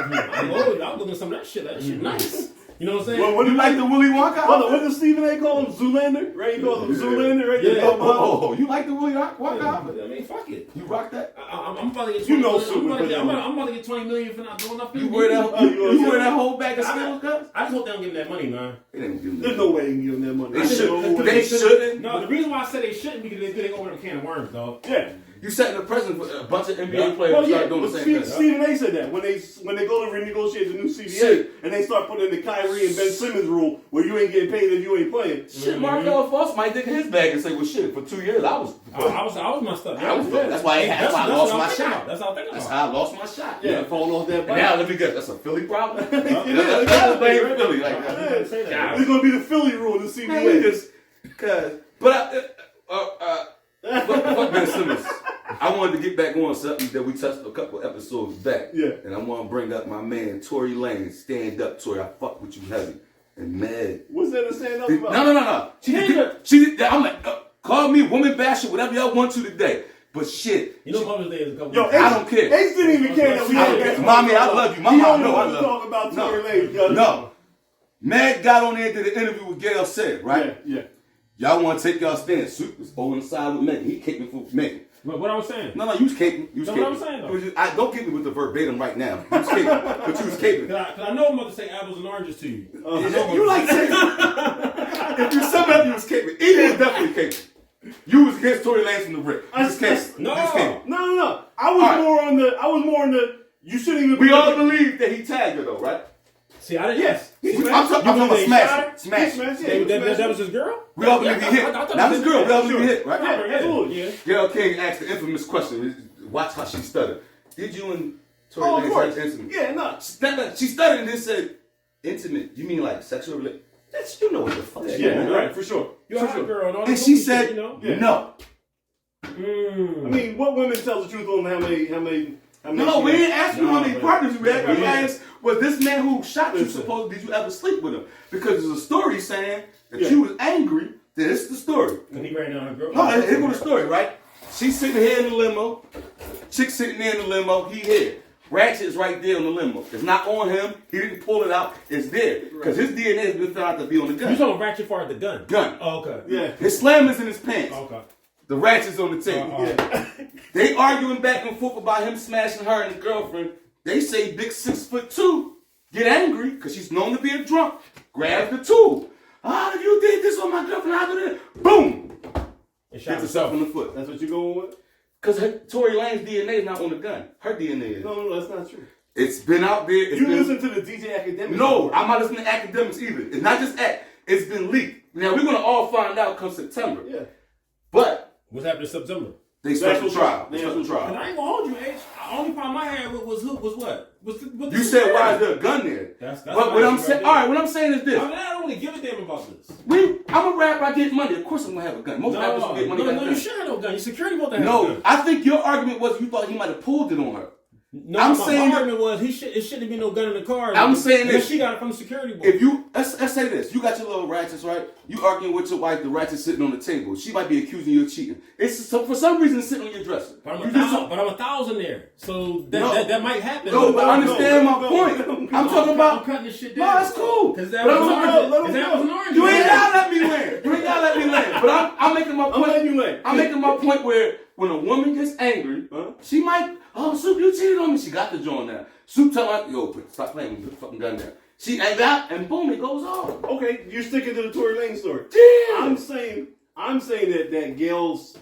I'm looking at some of that shit. That shit nice. You know what I'm saying? Well, what do You like the Willy Wonka? Hold on, what does Stephen A. call him? Zoolander? Right? He calls him Zoolander, right? Yeah. Oh, you like the Willy Wonka? I mean, fuck it. You rock that? I'm about to get 20 You know million. I'm about to get 20 million for not doing nothing. You wear that? You wear that whole bag of skills, cuz? I just hope they don't give him that money, man. They didn't give him There's that. no way he can give him that money. They There's no shouldn't. way. They shouldn't. No, the reason why I said they shouldn't because they open up a can of worms, dog. Yeah. You setting the precedent for a bunch of NBA players Well, to yeah, start doing but the same thing. Stephen A. said that when they go to renegotiate the new CBA Shit. and they start putting in the Kyrie and Ben Simmons rule where you ain't getting paid if you ain't playing. Shit, Markel Fultz might dig in his bag and say, "Well, shit, for 2 years I was messed up. That's why I lost my shot. That's how I think about. That's how I lost my shot. Yeah, falling off that And bike. now let me guess, that's a Philly problem. Yeah, That's blame Philly. Like, It's gonna be the Philly rule in the CBA. Fuck Ben Simmons. I wanted to get back on something that we touched a couple episodes back. Yeah. And I want to bring up my man Tory Lanez. Stand up, Tory. I fuck with you heavy. And Meg. What's that to stand up about? No. She I'm like, call me woman basher, whatever y'all want to today. But shit. You know Mother's Day is a couple Yo, weeks. I don't care. Ace didn't even care that we had that. Mommy, I love you. My He mom don't know I want to love talk you. about No. Tory Lanez. No. Meg got on there and did an interview with Gail said, right? Yeah. Y'all want to take y'all stand. Soup was on the side with Megan. He kicked me for Megan. But what I was saying. No, you was caping. You was That's caping. what I'm saying, though. Don't get me with the verbatim right now. You was caping. But you was caping. Cause I know I'm about to say apples and oranges to you. You like saying. If you sum up, you was caping. He was definitely caping. You was against Tory Lanez from the rip. You was caping. No. You was caping. No. I was more on the. You shouldn't even. We all believe that he tagged her though, right? See, I didn't. Yes. I'm talking about smash. That was his girl? We all believe he hit. That was girl. We all believe he hit, right? Yeah, absolutely. Yeah. Gail King asked the infamous question. Watch how she stuttered. Did you and Tory Oh, of Lanez course. have intimate? Yeah, no. She stuttered and then said, "Intimate? You mean like sexual relationship?" That's you know what the fuck. Yeah, right, for sure. You're a hot girl. And all And that she movie said, shit, you know? Yeah. "No." I mean, what women tell the truth on how many? No, we didn't ask you how many but- partners you had. We Yeah. asked, was this man who shot you Listen. supposed? Did you ever sleep with him? Because there's a story saying that Yeah. you was angry. This is the story. When he ran down her girl. No, here goes the story, right? She's sitting here in the limo. Chick sitting there in the limo. He here. Ratchet is right there in the limo. It's not on him. He didn't pull it out. It's there. Because his DNA has been found out to be on the gun. You talking Ratchet far at the gun? Gun. Oh, okay. Yeah. His slam is in his pants. Okay. The ratchet's on the table. Yeah. They arguing back and forth about him smashing her and his girlfriend. They say big 6'2" get angry because she's known to be a drunk. Grabs the tool. You did this on my girlfriend. I did it. Boom. And Hits shot herself in the foot. That's what you going with? Because Tory Lanez's DNA is not on the gun. Her DNA is. No, that's not true. It's been out there. You listen to the DJ Academic. No, I'm not listening to academics either. It's not just act. It's been leaked. Now we're gonna all find out come September. Yeah. But what's happening in September? they special trial. They special And trial. I ain't gonna hold you, H. The only problem I had was what? Was You said why is there a gun there? That's But what I'm saying, all right. What I'm saying is this. I don't really give a damn about this. I'm a rapper. I get money. Of course, I'm gonna have a gun. Most rappers who get money got No, you guns. should have no gun. Your security about to have a No, gun. I think your argument was you thought he might have pulled it on her. No, I'm my saying argument was it shouldn't be no gun in the car. I'm saying unless this. she got it from the security board. If you let's say this, you got your little ratchets, right? You arguing with your wife, the ratchet's sitting on the table. She might be accusing you of cheating. It's so for some reason sitting on your dresser. But I'm You a just- thousand there, so No. that might happen. No, but understand my no, point. no, I'm talking about. I'm cutting this shit No, down. that's cool. Because that But was I'm an talking orange. about- Because that was an orange. You ain't gotta let me land. You ain't gotta let me land. But I'm making my I'm point. letting you land. I'm making my point where when a woman gets angry, she might, Soup, you cheated on me. She got the joint now. Soup tell her, yo, stop playing with the fucking gun down. She angry out, and boom, it goes off. Okay, you're sticking to the Tory Lanez story. Yeah. I'm saying that Gail's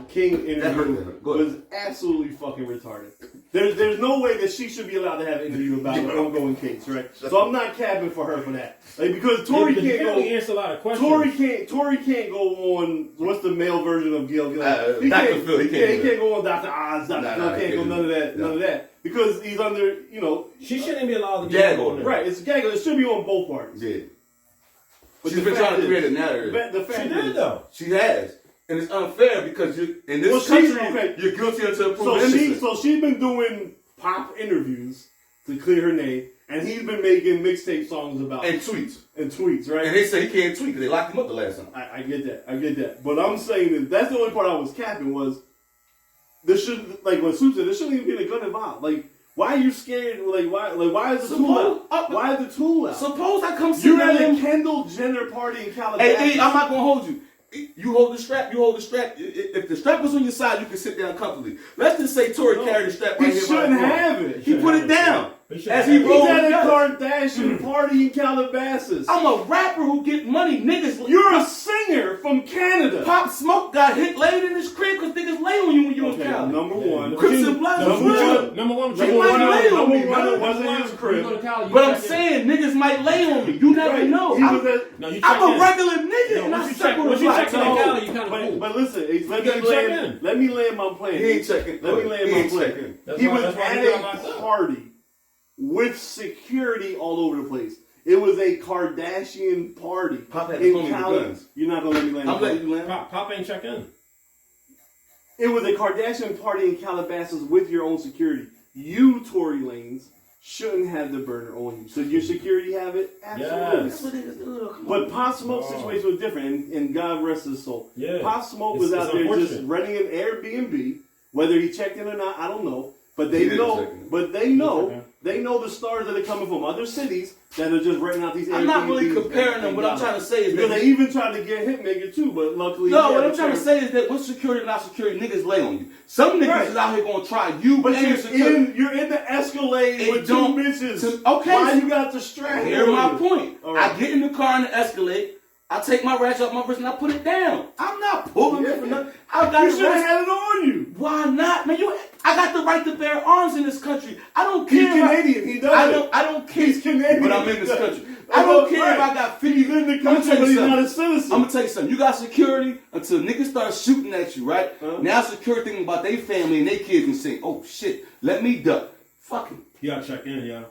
King interview hurt. Go ahead. was absolutely fucking retarded. There's no way that she should be allowed to have an interview about an ongoing case, right? So I'm not capping for her for that. Like, because Tory You can't can't go. really answer a lot of questions. Tory can't go on. What's the male version of Gail? Dr. Can't, Phil, he can't he do can't go on Dr. Oz. Dr. Nah, Phil he can't go can't none of do that. that. None of that because he's under. She shouldn't be allowed to be Gag on on there. Right. It's a gag. It should be on both parties. Yeah. But She's the been fact trying to is- create a narrative. The fact She is- did though. She has. And it's unfair because in this Well, country, okay. you're guilty until So proven innocent. she's been doing pop interviews to clear her name, and he's been making mixtape songs about And tweets. and tweets, right? And they say he can't tweet because they locked him up the last time. I get that. But I'm saying that's the only part I was capping was there shouldn't, like what Soup said, there shouldn't even be a gun involved. Like, why are you scared? Why is the tool out? Why is the tool out? Suppose I come sit You're down at a and Kendall Jenner party in Calabasas. Hey, I'm not gonna hold you. You hold the strap. If the strap was on your side, you can sit down comfortably. Let's just say Tory carried the strap right He here. shouldn't by the have it. He put it down. He As he shouldn't rolled He's at a together. Kardashian party in Calabasas. I'm a rapper who get money, niggas. You're a singer. singer from Canada. Pop Smoke got hit laid in his crib because niggas lay on you when you in Cali. Number one. Crips and Bloods is real. Number one, it wasn't his crib. But I'm saying niggas might lay on me. You never know. I'm a regular nigga and I suck with a black Cali, you kind of But listen, let me land my plan. He ain't checking. Let me land my plan. He was at a party with security all over the place. It was a Kardashian party. Pop had in to Cali. guns. You're not gonna let me land. I'm letting you land. Pop ain't check in. It was a Kardashian party in Calabasas with your own security. You, Tory Lanez, shouldn't have the burner on you. So your security have it? Absolutely. Yes. That's what niggas do. But Pop Smoke's situation was different, and God rest his soul. Yeah. Pop Smoke was out there just renting an Airbnb. Whether he checked in or not, I don't know. But they know. But they know. They know the stars that are coming from other cities that are just renting out these Airbnbs. I'm not really comparing them. What I'm trying to say is because that they even tried to get Hitmaker too, but luckily. No, what I'm trying to say is that with security and not security, niggas lay on you. Some niggas is out here gonna try you, but and you're in the Escalade with two bitches. Okay, why you got the strap? Here's my point. Right. I get in the car in the Escalade. I take my ratchet off my wrist and I put it down. I'm not pulling it for nothing. You should have had it on you. Why not, man? I got the right to bear arms in this country. I don't care. He's Canadian. He does. I don't care. He's Canadian. But I'm in this country. I don't care if I got 50. He's in the country, but he's not a citizen. I'm gonna tell you something. You got security until niggas start shooting at you, right? Now security thinking about their family and their kids and saying, "Oh shit, let me duck." Fuck him. You gotta check in, yo.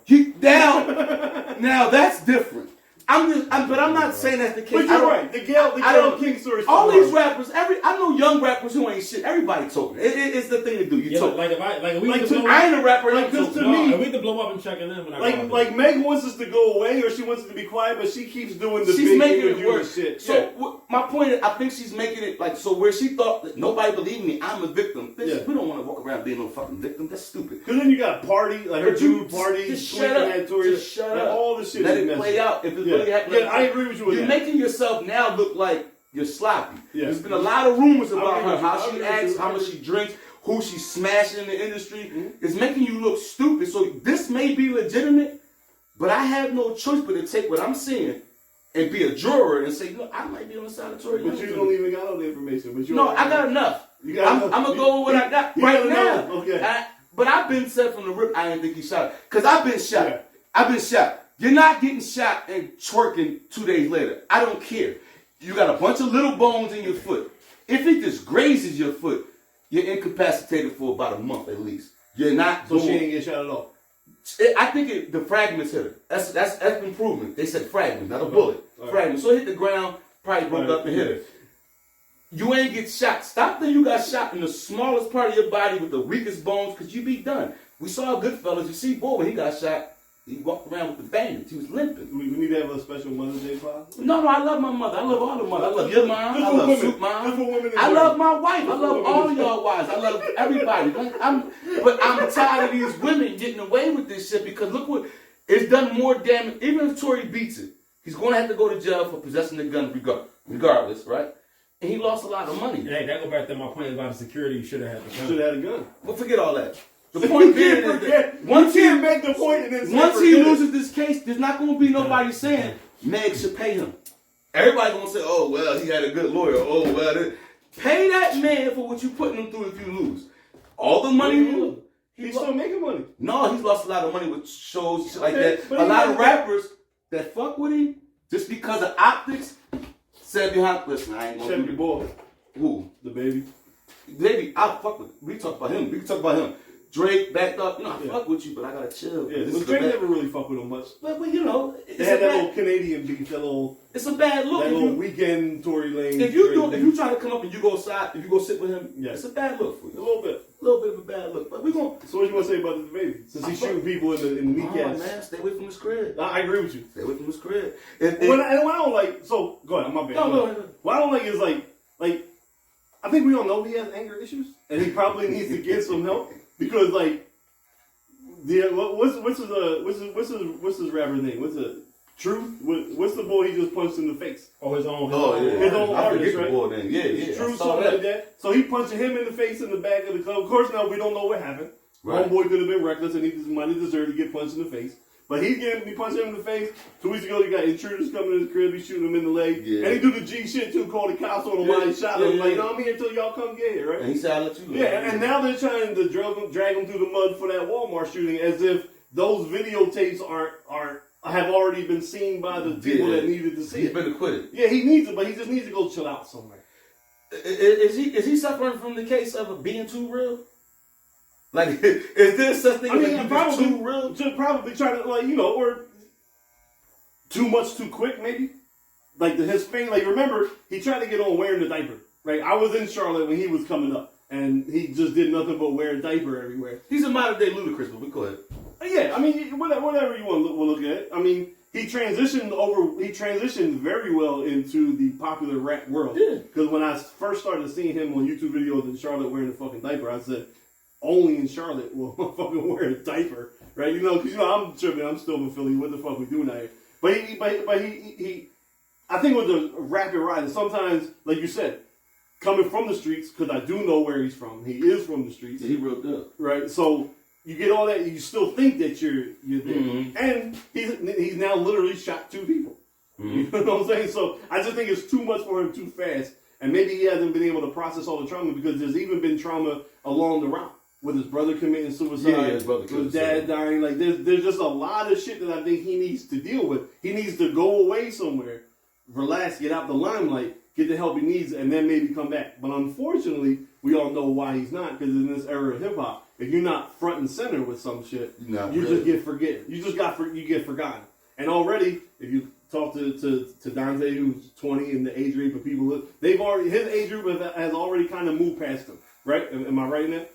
Now that's different. But I'm not saying that's the case. But you're right. The Gayle King story. All these rappers, I know young rappers who ain't shit. Everybody talking. It's the thing to do. You talk. I ain't a rapper. Because to me, we can blow up and check in. Like Meg wants us to go away, or she wants us to be quiet, but she keeps doing the. She's making it worse. Shit. So my point is, I think she's making it like so where she thought that nobody believed me. I'm a victim. Bitch, we don't want to walk around being no fucking victim. That's stupid. Because then you got party, like her dude party, just shut up. Just shut up. All this shit. Let it play out. If it's really happening. Yeah, I agree with you with You're that. making yourself now look like you're sloppy. Yeah. There's been a lot of rumors about her, how I she agree acts, with you. how much she drinks, who she's smashing in the industry. It's making you look stupid. So this may be legitimate, but I have no choice but to take what I'm seeing and be a juror and say, look, I might be on the side of Tory Lanez. But you don't even got all the information. But I got enough. I'm going to go with what I got right now. Okay. But I've been said from the rip, I didn't think he shot her. Because I've been shot. Yeah. I've been shot. You're not getting shot and twerking 2 days later. I don't care. You got a bunch of little bones in your foot. If it just grazes your foot, you're incapacitated for about a month at least. You're not. So she ain't get shot at all. I think the fragments hit her. That's been proven. They said fragments, not a bullet. Right. Fragments. So it hit the ground, probably broke up and hit her. You ain't get shot. Stop that you got shot in the smallest part of your body with the weakest bones, because you be done. We saw Goodfellas. You see, boy, when he got shot, he walked around with the bandage. He was limping. We need to have a special Mother's Day pod. No, I love my mother. I love all the mothers. I love your mom. I love Soup mom. I love my wife. I love all y'all wives. I love everybody. But I'm tired of these women getting away with this shit, because look what it's done more damage. Even if Tory beats it, he's going to have to go to jail for possessing the gun regardless, right? And he lost a lot of money. Hey, that go back to my point about the security. You should have had the gun. Should have had a gun. But forget all that. The point being is that once he make the point and then once he loses this case, there's not going to be nobody saying Meg should pay him. Everybody going to say, oh, well, he had a good lawyer. Oh, well, pay that man for what you putting him through if you lose. All the money he's still making money. No, he's lost a lot of money with shows shit like that. But a lot of rappers that fuck with him just because of optics said behind. Listen, I ain't gonna Chevy do the boy. Who? The baby. Baby, I fuck with. We talk about him. We can talk about him. Drake backed up. I fuck with you, but I gotta chill. Yeah, Drake never really fuck with him much. But you know, they had that little Canadian beat, it's a bad look. That little weekend Tory Lanez. If you try to come up and you go sit with him, it's a bad look for you. A little bit of a bad look. But we gonna. So what you want to say about the baby? Since he's shooting people in the kneecaps. Man, stay away from his crib. I agree with you. Stay away from his crib. What I don't like. So go ahead. I'm my bad. No. What I don't like is like I think we all know he has anger issues, and he probably needs to get some help because what's his rapper name? What's the Truth? What's the boy he just punched in the face? Oh, his own. His own artist, right? Boy name. Yeah. Truth, something like that. So he punching him in the face in the back of the club. Of course, now we don't know what happened. Right. Homeboy could have been reckless and he might have deserved to get punched in the face. But he's getting me punching him in the face. 2 weeks ago, he got intruders coming to his crib. He's shooting him in the leg. Yeah. And he do the G shit too, call the cops on him while he shot him. Yeah. Like, no, I'm here till y'all come get here, right? And he said, I'll let you know. Yeah, and now they're trying to drag him through the mud for that Walmart shooting as if those videotapes have already been seen by the people that needed to see He's it. been acquitted. Yeah, he needs it, but he just needs to go chill out somewhere. Is he suffering from the case of being too real? Like, is there such thing as probably too real? Just probably trying to, like, you know, or too much too quick, maybe. Like his thing, like, remember, he tried to get on wearing the diaper. Right, I was in Charlotte when he was coming up, and he just did nothing but wear a diaper everywhere. He's a modern day Ludacris, but we go ahead. Yeah, I mean, whatever you want to look at it. I mean, he transitioned very well into the popular rap world. Yeah. Because when I first started seeing him on YouTube videos in Charlotte wearing a fucking diaper, I said, only in Charlotte will fucking wear a diaper, right? You know, because I'm tripping. I'm still in Philly. What the fuck we doing out here? But he I think with the rapid rise, sometimes, like you said, coming from the streets, because I do know where he's from. He is from the streets. Yeah, he real good. Right? So you get all that, and you still think that you're there. Mm-hmm. And he's now literally shot 2 people. Mm-hmm. You know what I'm saying? So I just think it's too much for him too fast. And maybe he hasn't been able to process all the trauma because there's even been trauma along the route. With his brother committing suicide, his brother with his dad dying. Like, there's just a lot of shit that I think he needs to deal with. He needs to go away somewhere, relax, get out the limelight, get the help he needs, and then maybe come back. But unfortunately, we all know why he's not, because in this era of hip-hop, if you're not front and center with some shit, just get forget. You get forgotten. And already, if you talk to Dante, who's 20, and the age group of people, his age group has already kind of moved past him, right? Am I right in that?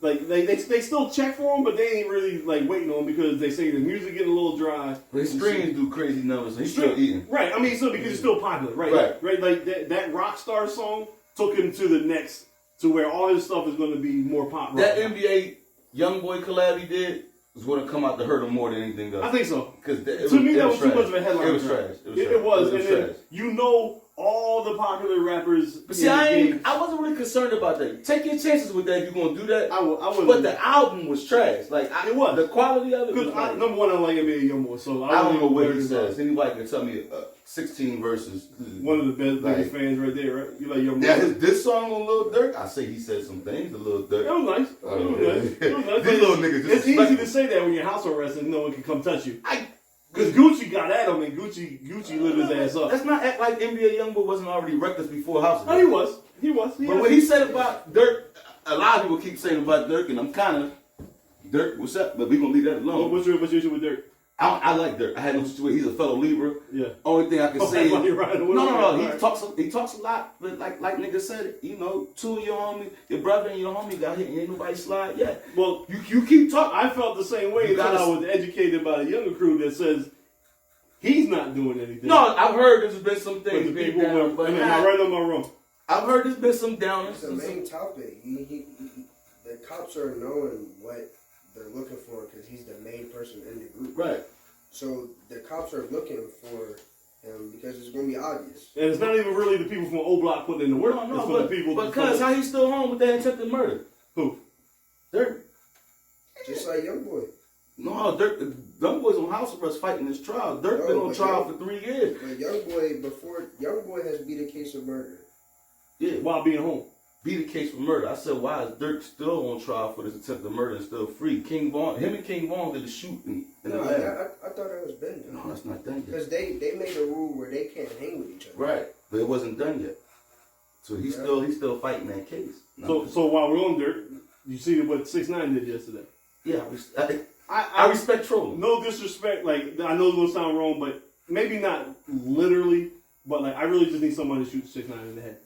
Like they still check for him, but they ain't really like waiting on him because they say the music getting a little dry. But his streams do crazy numbers, and he's still eating. Right. I mean, so because he's still popular, right? Right. Like that Rockstar song took him to the next, to where all his stuff is going to be more pop rock. That NBA YoungBoy collab he did was going to come out to hurt him more than anything else. I think so. Because to me, that was too much of a headline. It was trash. It was. And then you know all the popular rappers. But see, I wasn't really concerned about that. Take your chances with that if you're gonna do that. I would. But the album was trash. Like it was. The quality of it. Because number one, I like NBA YoungBoy, so I don't know what he says. Anybody can tell me 16 verses. One of the biggest fans right there, right? You like YoungBoy? Yeah, this song on Lil Durk. I say he said some things. A Lil Durk. It was nice. It was nice. These little niggas. It's easy to say that when you're house arrest and no one can come touch you. Because Gucci got at him and Gucci lit his ass up. Let's not act like NBA YoungBoy wasn't already reckless before house arrest. Oh, he was. But what he said about Durk, a lot of people keep saying about Durk, and I'm kind of Durk. What's up? But we gonna leave that alone. What's your issue with Durk? I like Durk. I had no situation. He's a fellow Libra. Yeah. Only thing I can say. No. He right. talks a lot, but like nigga said it. You know, 2 of your homie, your brother and your homie got hit, and ain't nobody slide yet. Well, you keep talking. I felt the same way until I was educated by the younger crew that says he's not doing anything. No, I've heard there's been some things being down, but am I right or am I wrong? I've heard there's been some downers. It's the main topic. The cops are knowing what they're looking for because he's the main person in the group. Right. So the cops are looking for him because it's going to be obvious. And it's not even really the people from O Block putting in the work. No, it's for the people. Because how he still home with that attempted murder? Who? Durk. Just like YoungBoy. No, Durk. YoungBoy's on house arrest fighting his trial. Durk been on trial for 3 years. But YoungBoy has beat a case of murder. Yeah. While being home. Beat a case for murder. I said, why is Durk still on trial for this attempted murder and still free? Him and King Von did the shooting in the lab. I thought that was been done. No, that's not done yet. Because they made a rule where they can't hang with each other. Right, but it wasn't done yet. So he's still fighting that case. So while we're on Durk, you see what 6ix9ine did yesterday? Yeah, I respect trolling. No disrespect. Like, I know it's gonna sound wrong, but maybe not literally. But like, I really just need somebody to shoot 6ix9ine in the head.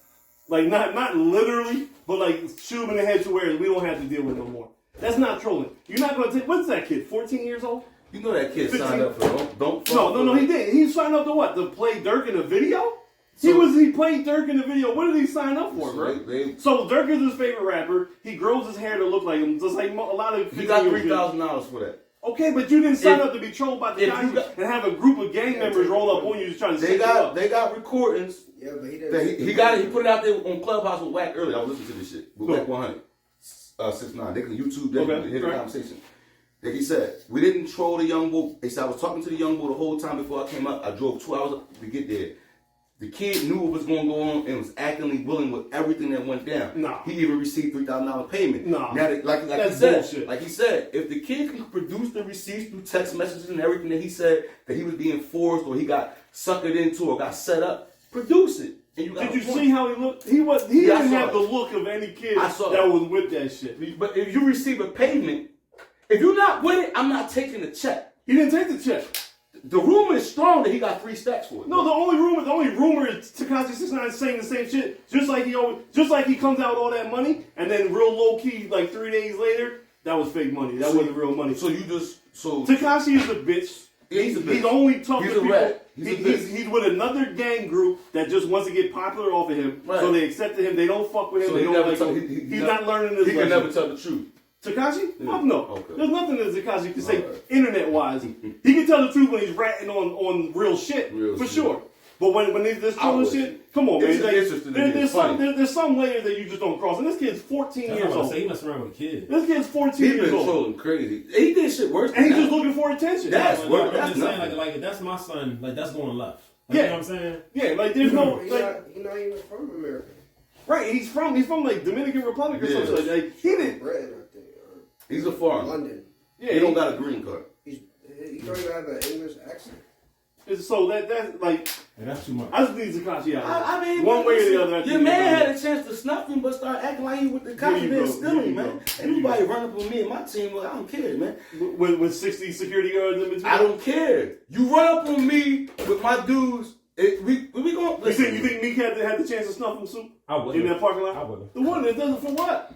Like, not literally, but like shoot him in the head to where we don't have to deal with no more. That's not trolling. You're not gonna take. What's that kid? 14 years old? You know that kid 15? Signed up for don't. No. He did. He signed up to what? To play Durk in a video? He played Durk in the video. What did he sign up for, bro? So Durk is his favorite rapper. He grows his hair to look like him, just like a lot of. He got $3,000 for that. Okay, but you didn't sign up to be trolled by the guys and have a group of gang members roll up on you just trying to set you up. They got recordings. Yeah, but he didn't. He put it out there on Clubhouse with Wack earlier. I was listening to this shit with Wack 100, 6ix9ine. They can YouTube that and hear the conversation. Like he said, we didn't troll the young boy. He said, I was talking to the young boy the whole time before I came up. I drove 2 hours to get there. The kid knew what was going to go on and was actively willing with everything that went down. Nah. He even received $3,000 payment. Nah. Now, like That's he said, bullshit. like he said, if the kid can produce the receipts through text messages and everything that he said that he was being forced or he got suckered into or got set up, produce it. And you got Did you a point. see how he looked? He Yeah, didn't I saw have it. the look of any kid I saw that it. was with that shit. But if you receive a payment, if you're not with it, I'm not taking the check. He didn't take the check. The rumor is strong that he got 3 stacks for it. No, the only rumor is Tekashi 6ix9ine saying the same shit. Just like he comes out with all that money, and then real low key, like 3 days later, that was fake money. That wasn't real money. So you just Tekashi is a bitch. He's a bitch. He's only talking He's to a people. rat. He's a bitch. He's with another gang group that just wants to get popular off of him. Right. So they accepted him. They don't fuck with him. So they he don't never like tell- him. he He's never- not learning this he can lesson. never tell the truth. Tekashi? Yeah. Fuck no. Okay. There's nothing that Tekashi can say Alright. internet-wise. He can tell the truth when he's ratting on real shit, Real for shit. sure. But when this I trolling would. shit, come on, man. It's Like, interesting to me. there's It's some funny. there's some layer that you just don't cross. And this kid's 14 That's years what I old. say. He messing around with a kid. This kid's 14 He's years been old. trolling crazy. He did shit worse than And he's that. just looking for attention. That's Like, work. I'm That's just saying, nothing. like if that's my son, like that's going left. Like, Yeah. You know what I'm saying? Yeah, like there's no He's like not even from America. right. He's from like Dominican Republic or Yeah. something. Like he didn't. Britain, I think, or He's a foreigner. London. Yeah, He don't got a green card. He don't even have an English accent. So that's like And that's too much. I just need Tekashi out. I mean, one way or the other. I Your think man he's had a chance to snuff him, but start acting like he with the Here cops you being go. stealing, Here you man. go. Ain't nobody run up on me and my team. Well, I don't care, man. with 60 security guards in between. I don't care. You run up on me with my dudes. We going. You think Meek had the chance to snuff him, Soup? I wouldn't. In that parking lot? I wouldn't. The one that does it for what?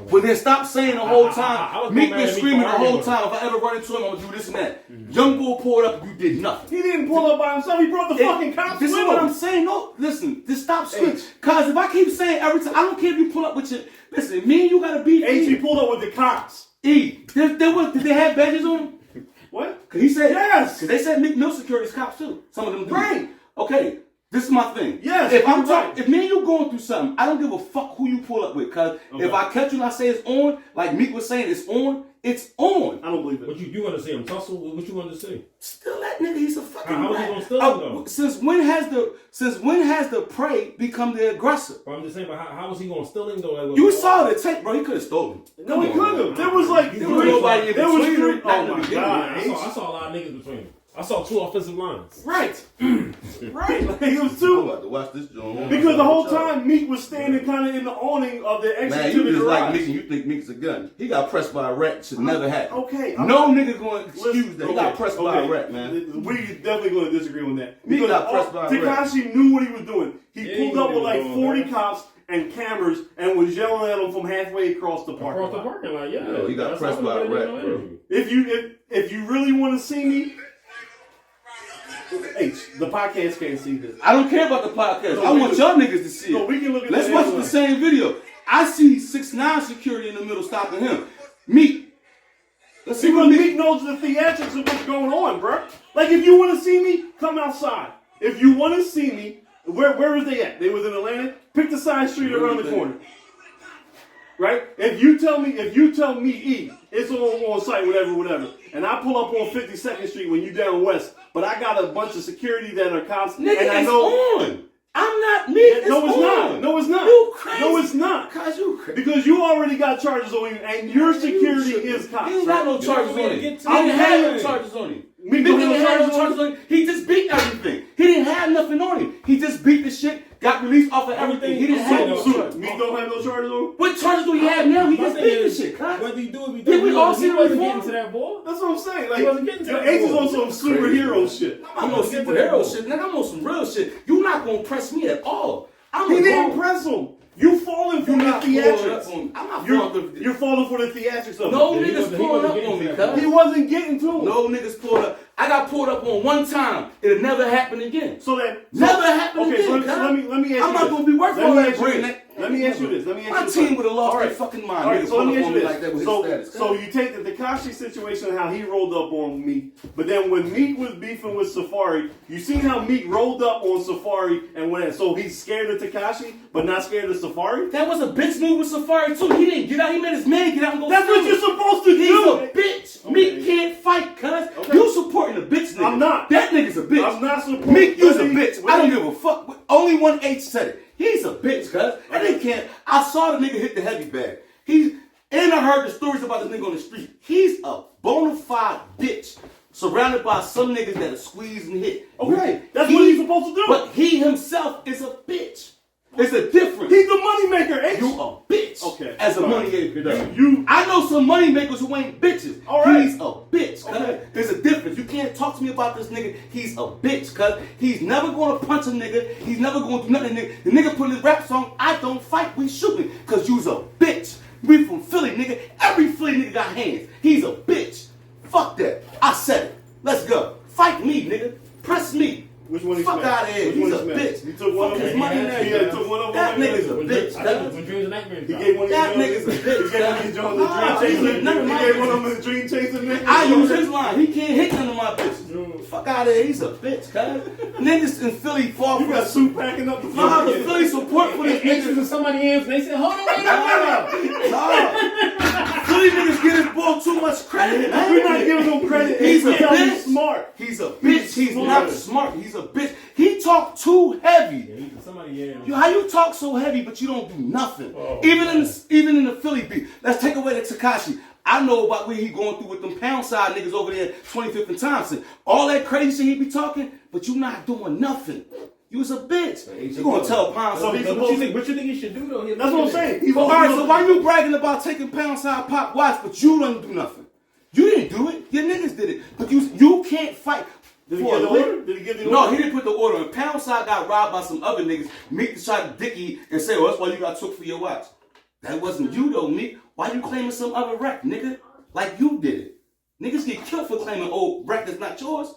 But then stop saying the whole I time. was Meek more mad been at Meek screaming for the whole arguing. time. If I ever run into him, I'm gonna do this and that. Young boy pulled up, you did nothing. He didn't pull up by himself. He brought the fucking cops This with is what him. I'm saying. No, listen. Just stop screaming. H. Cause if I keep saying every time, I don't care if you pull up with your. Listen, me and you gotta beef. He pulled up with the cops. Did they have badges on them? What? Cause he said Yes. Cause they said Meek Mill security's cops too. Some of them do. Right. Okay. This is my thing. Yes, If I'm you're talking, right. if me and you going through something, I don't give a fuck who you pull up with. Cause if I catch you and I say it's on, like Meek was saying, it's on. It's on. I don't believe What it. you want to see him tussle? What you want to see? Still that nigga. He's a fucking. How is he rat. gonna steal him, though? Since when has the prey become the aggressor? But I'm just saying, but how was he going to steal him though? Like, You saw the tape, bro. He could have stolen. No, he could have. There was like There was nobody in there was between three. them. Oh my god. I saw a lot of niggas between them. I saw 2 offensive lines. Right. Right. Like it was I'm two. about to watch this joint. Because the whole time Meek was standing kind of in the awning of the exit Man, to you the just garage. like Meek and you think Meek's a gun. He got pressed by a rat. Should never happen. Okay. No nigga going to excuse that. He got pressed by a okay. rat, man. We definitely going to disagree on that. Meek Because got pressed by a rat. Tekashi knew what he was doing. He Yeah, pulled he up knew with what he like was doing, 40 man. cops and cameras and was yelling at him from halfway across the parking Across the lot. parking lot, yeah. Yo, he got That's pressed how by a we rat, did no bro. interview. If you really want to see me, H, the podcast can't see this. I don't care about the podcast. No, I we want can- y'all niggas to see No, it. we can look at Let's that watch anyway. the same video. I see 6ix9ine security in the middle stopping him. Meek. Let's see what Because Meek. Meek knows the theatrics of what's going on, bro. Like, if you want to see me, come outside. If you want to see me, where is they at? They was in Atlanta. Pick the side street around the corner. Right? If you tell me, E, it's on site, whatever, and I pull up on 52nd Street when you down west, but I got a bunch of security that are cops, Nigga, and I it's know. on. I'm not Meek. No, it's on. not. No, it's not. You crazy. No, it's not. Cause you crazy. Because you already got charges on you, and your security is cops. He ain't got no right? charges You on don't him. He get to didn't the have no game. charges on him. Meek Meek don't didn't have have no charges charges on him. He just beat everything. He didn't have nothing on him. He just beat the shit, got released off of everything. He didn't have no So, charges. Meek don't have no charges on him? What charges do he have now? He My just thing beat the is, shit, cuz. whether you do it, Yeah, we all see he the wasn't reform. getting to that ball. That's what I'm saying. Like, He wasn't getting to your that Ace is ball. on some superhero shit. I'm on superhero shit, nigga. I'm on some real shit. You not gonna press me at all. I'm He a didn't grown- press him. You falling for You the not pulling up theatrics. on. I'm not You're, falling for. you're falling for the theatrics of No it. he niggas wasn't pulling up getting on to me, that cuz. He wasn't getting to him. No niggas pulled up. I got pulled up on one time. It'll never happen again. Never happen okay, again. Okay, so let me ask you I'm not this. going to be working on that brand. Let me ask you this. My team would have lost their fucking mind. All right, so let me ask you this. Like that with his status. So you take the Tekashi situation, how he rolled up on Meek, but then when Meek was beefing with Safari, you seen how Meek rolled up on Safari and went, so he's scared of Tekashi, but not scared of Safari? That was a bitch move with Safari too. He didn't get out. He made his man get out and go. That's what you're supposed to do. He's a bitch. Okay. Meek can't fight, cuz. Okay. You supporting a bitch nigga. I'm not. That nigga's a bitch. I'm not supporting. Meek, you's a bitch. I don't give a fuck. Only one H said it. He's a bitch, cuz. And they can't. I saw the nigga hit the heavy bag. And I heard the stories about this nigga on the street. He's a bona fide bitch. Surrounded by some niggas that are squeezed and hit. Okay, that's what he's supposed to do. But he himself is a bitch. It's a difference. He's the money maker, H. You a bitch. Okay. As a money maker. I know some money makers who ain't bitches. All right. He's a bitch. Okay. There's a difference. You can't talk to me about this nigga. He's a bitch, cuz. He's never going to punch a nigga. He's never going to do nothing. Nigga. The nigga put in his rap song, I don't fight, we shooting. Cuz you's a bitch. We from Philly, nigga. Every Philly nigga got hands. He's a bitch. Fuck that. I said it. Let's go. Fight me, nigga. Press me. Which one he Fuck smashed? out of here. Which He's one a he smashed? bitch. He took one of his them. money now. He took one of them. That nigga's a bitch. I think it was when Dreams and Nightmares. He gave one of That his nigga's a bitch. He gave one of his Jones a dream chaser. None of He my gave one of bitches. them a dream chaser nigga. I use his line. He can't hit none of my bitches. Fuck out of here. He's a bitch, cuz. Niggas in Philly fall You for got that. Soup packing up the Nah, the floor. Philly support for this Exes nigga. in somebody's hands, and they said, hold on, wait a Nah. Philly niggas give this boy too much credit, man. We're not giving him credit. He's a Because bitch. He's smart. He's a bitch. He's not smart. He's a bitch. He talk too heavy. How you talk so heavy, but you don't do nothing? Even in the Philly beat. Let's take away the Tekashi. I know about what he going through with them pound side niggas over there, 25th and Thompson. All that crazy shit he be talking, but you not doing nothing. You was a bitch. You gonna tell pound side? What you think he should do though? That's what I'm saying. All right, so why you bragging about taking pound side pop watch, but you don't do nothing? You didn't do it. Your niggas did it, but you can't fight. Did he give the order? Did he give the order? No, he didn't put the order in. Pound side got robbed by some other niggas. Meek tried to dicky and say, well, that's why you got took for your watch. That wasn't you though, Meek. Why you claiming some other wreck, nigga? Like you did it. Niggas get killed for claiming old wreck that's not yours.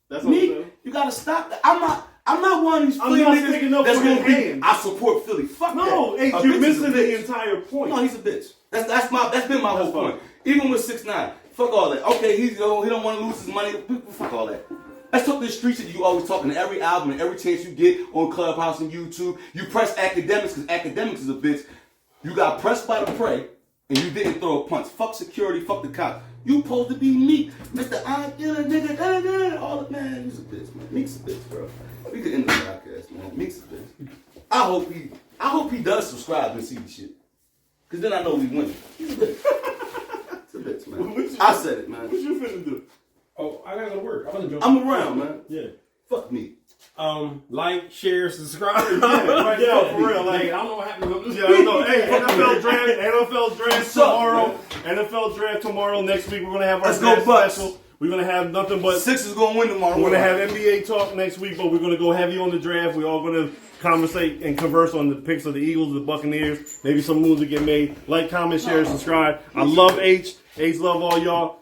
That's what I'm Meek, saying. you gotta stop that. I'm not one of these Philly not niggas sticking up that's for gonna his be, hands. I support Philly. Fuck No, that. hey, A you're bitch is a missing the bitch. entire point. No, he's a bitch. That's been my whole fine. point. Even with 6ix9ine, fuck all that. Okay, he don't want to lose his money. Fuck all that. Let's talk the street shit you always talking to every album and every chance you get on Clubhouse and YouTube. You press academics because academics is a bitch. You got pressed by the prey and you didn't throw a punch. Fuck security, fuck the cops. You supposed to be Meek, Mr. I kill a nigga, all the man. He's a bitch, man. Meek's a bitch, bro. We could end the podcast, man. Meek's a bitch. I hope he does subscribe and see the shit. Cause then I know we win. He's a bitch. It's a bitch, man. I said it, man. What you finna do? Oh, I gotta go to work. I'm around, man. Yeah. Fuck me. Like, share, subscribe. Yeah, for real. Like, I don't know what happened. Yeah, I know. Hey, NFL draft tomorrow. NFL draft tomorrow. Next week we're gonna have our Let's go draft Bucks. special. We're gonna have nothing but Six is gonna win tomorrow. We're gonna have NBA talk next week, but we're gonna go heavy on the draft. We're all gonna conversate and converse on the picks of the Eagles, the Buccaneers. Maybe some moves that get made. Like, comment, share, subscribe. I love H. H love all y'all.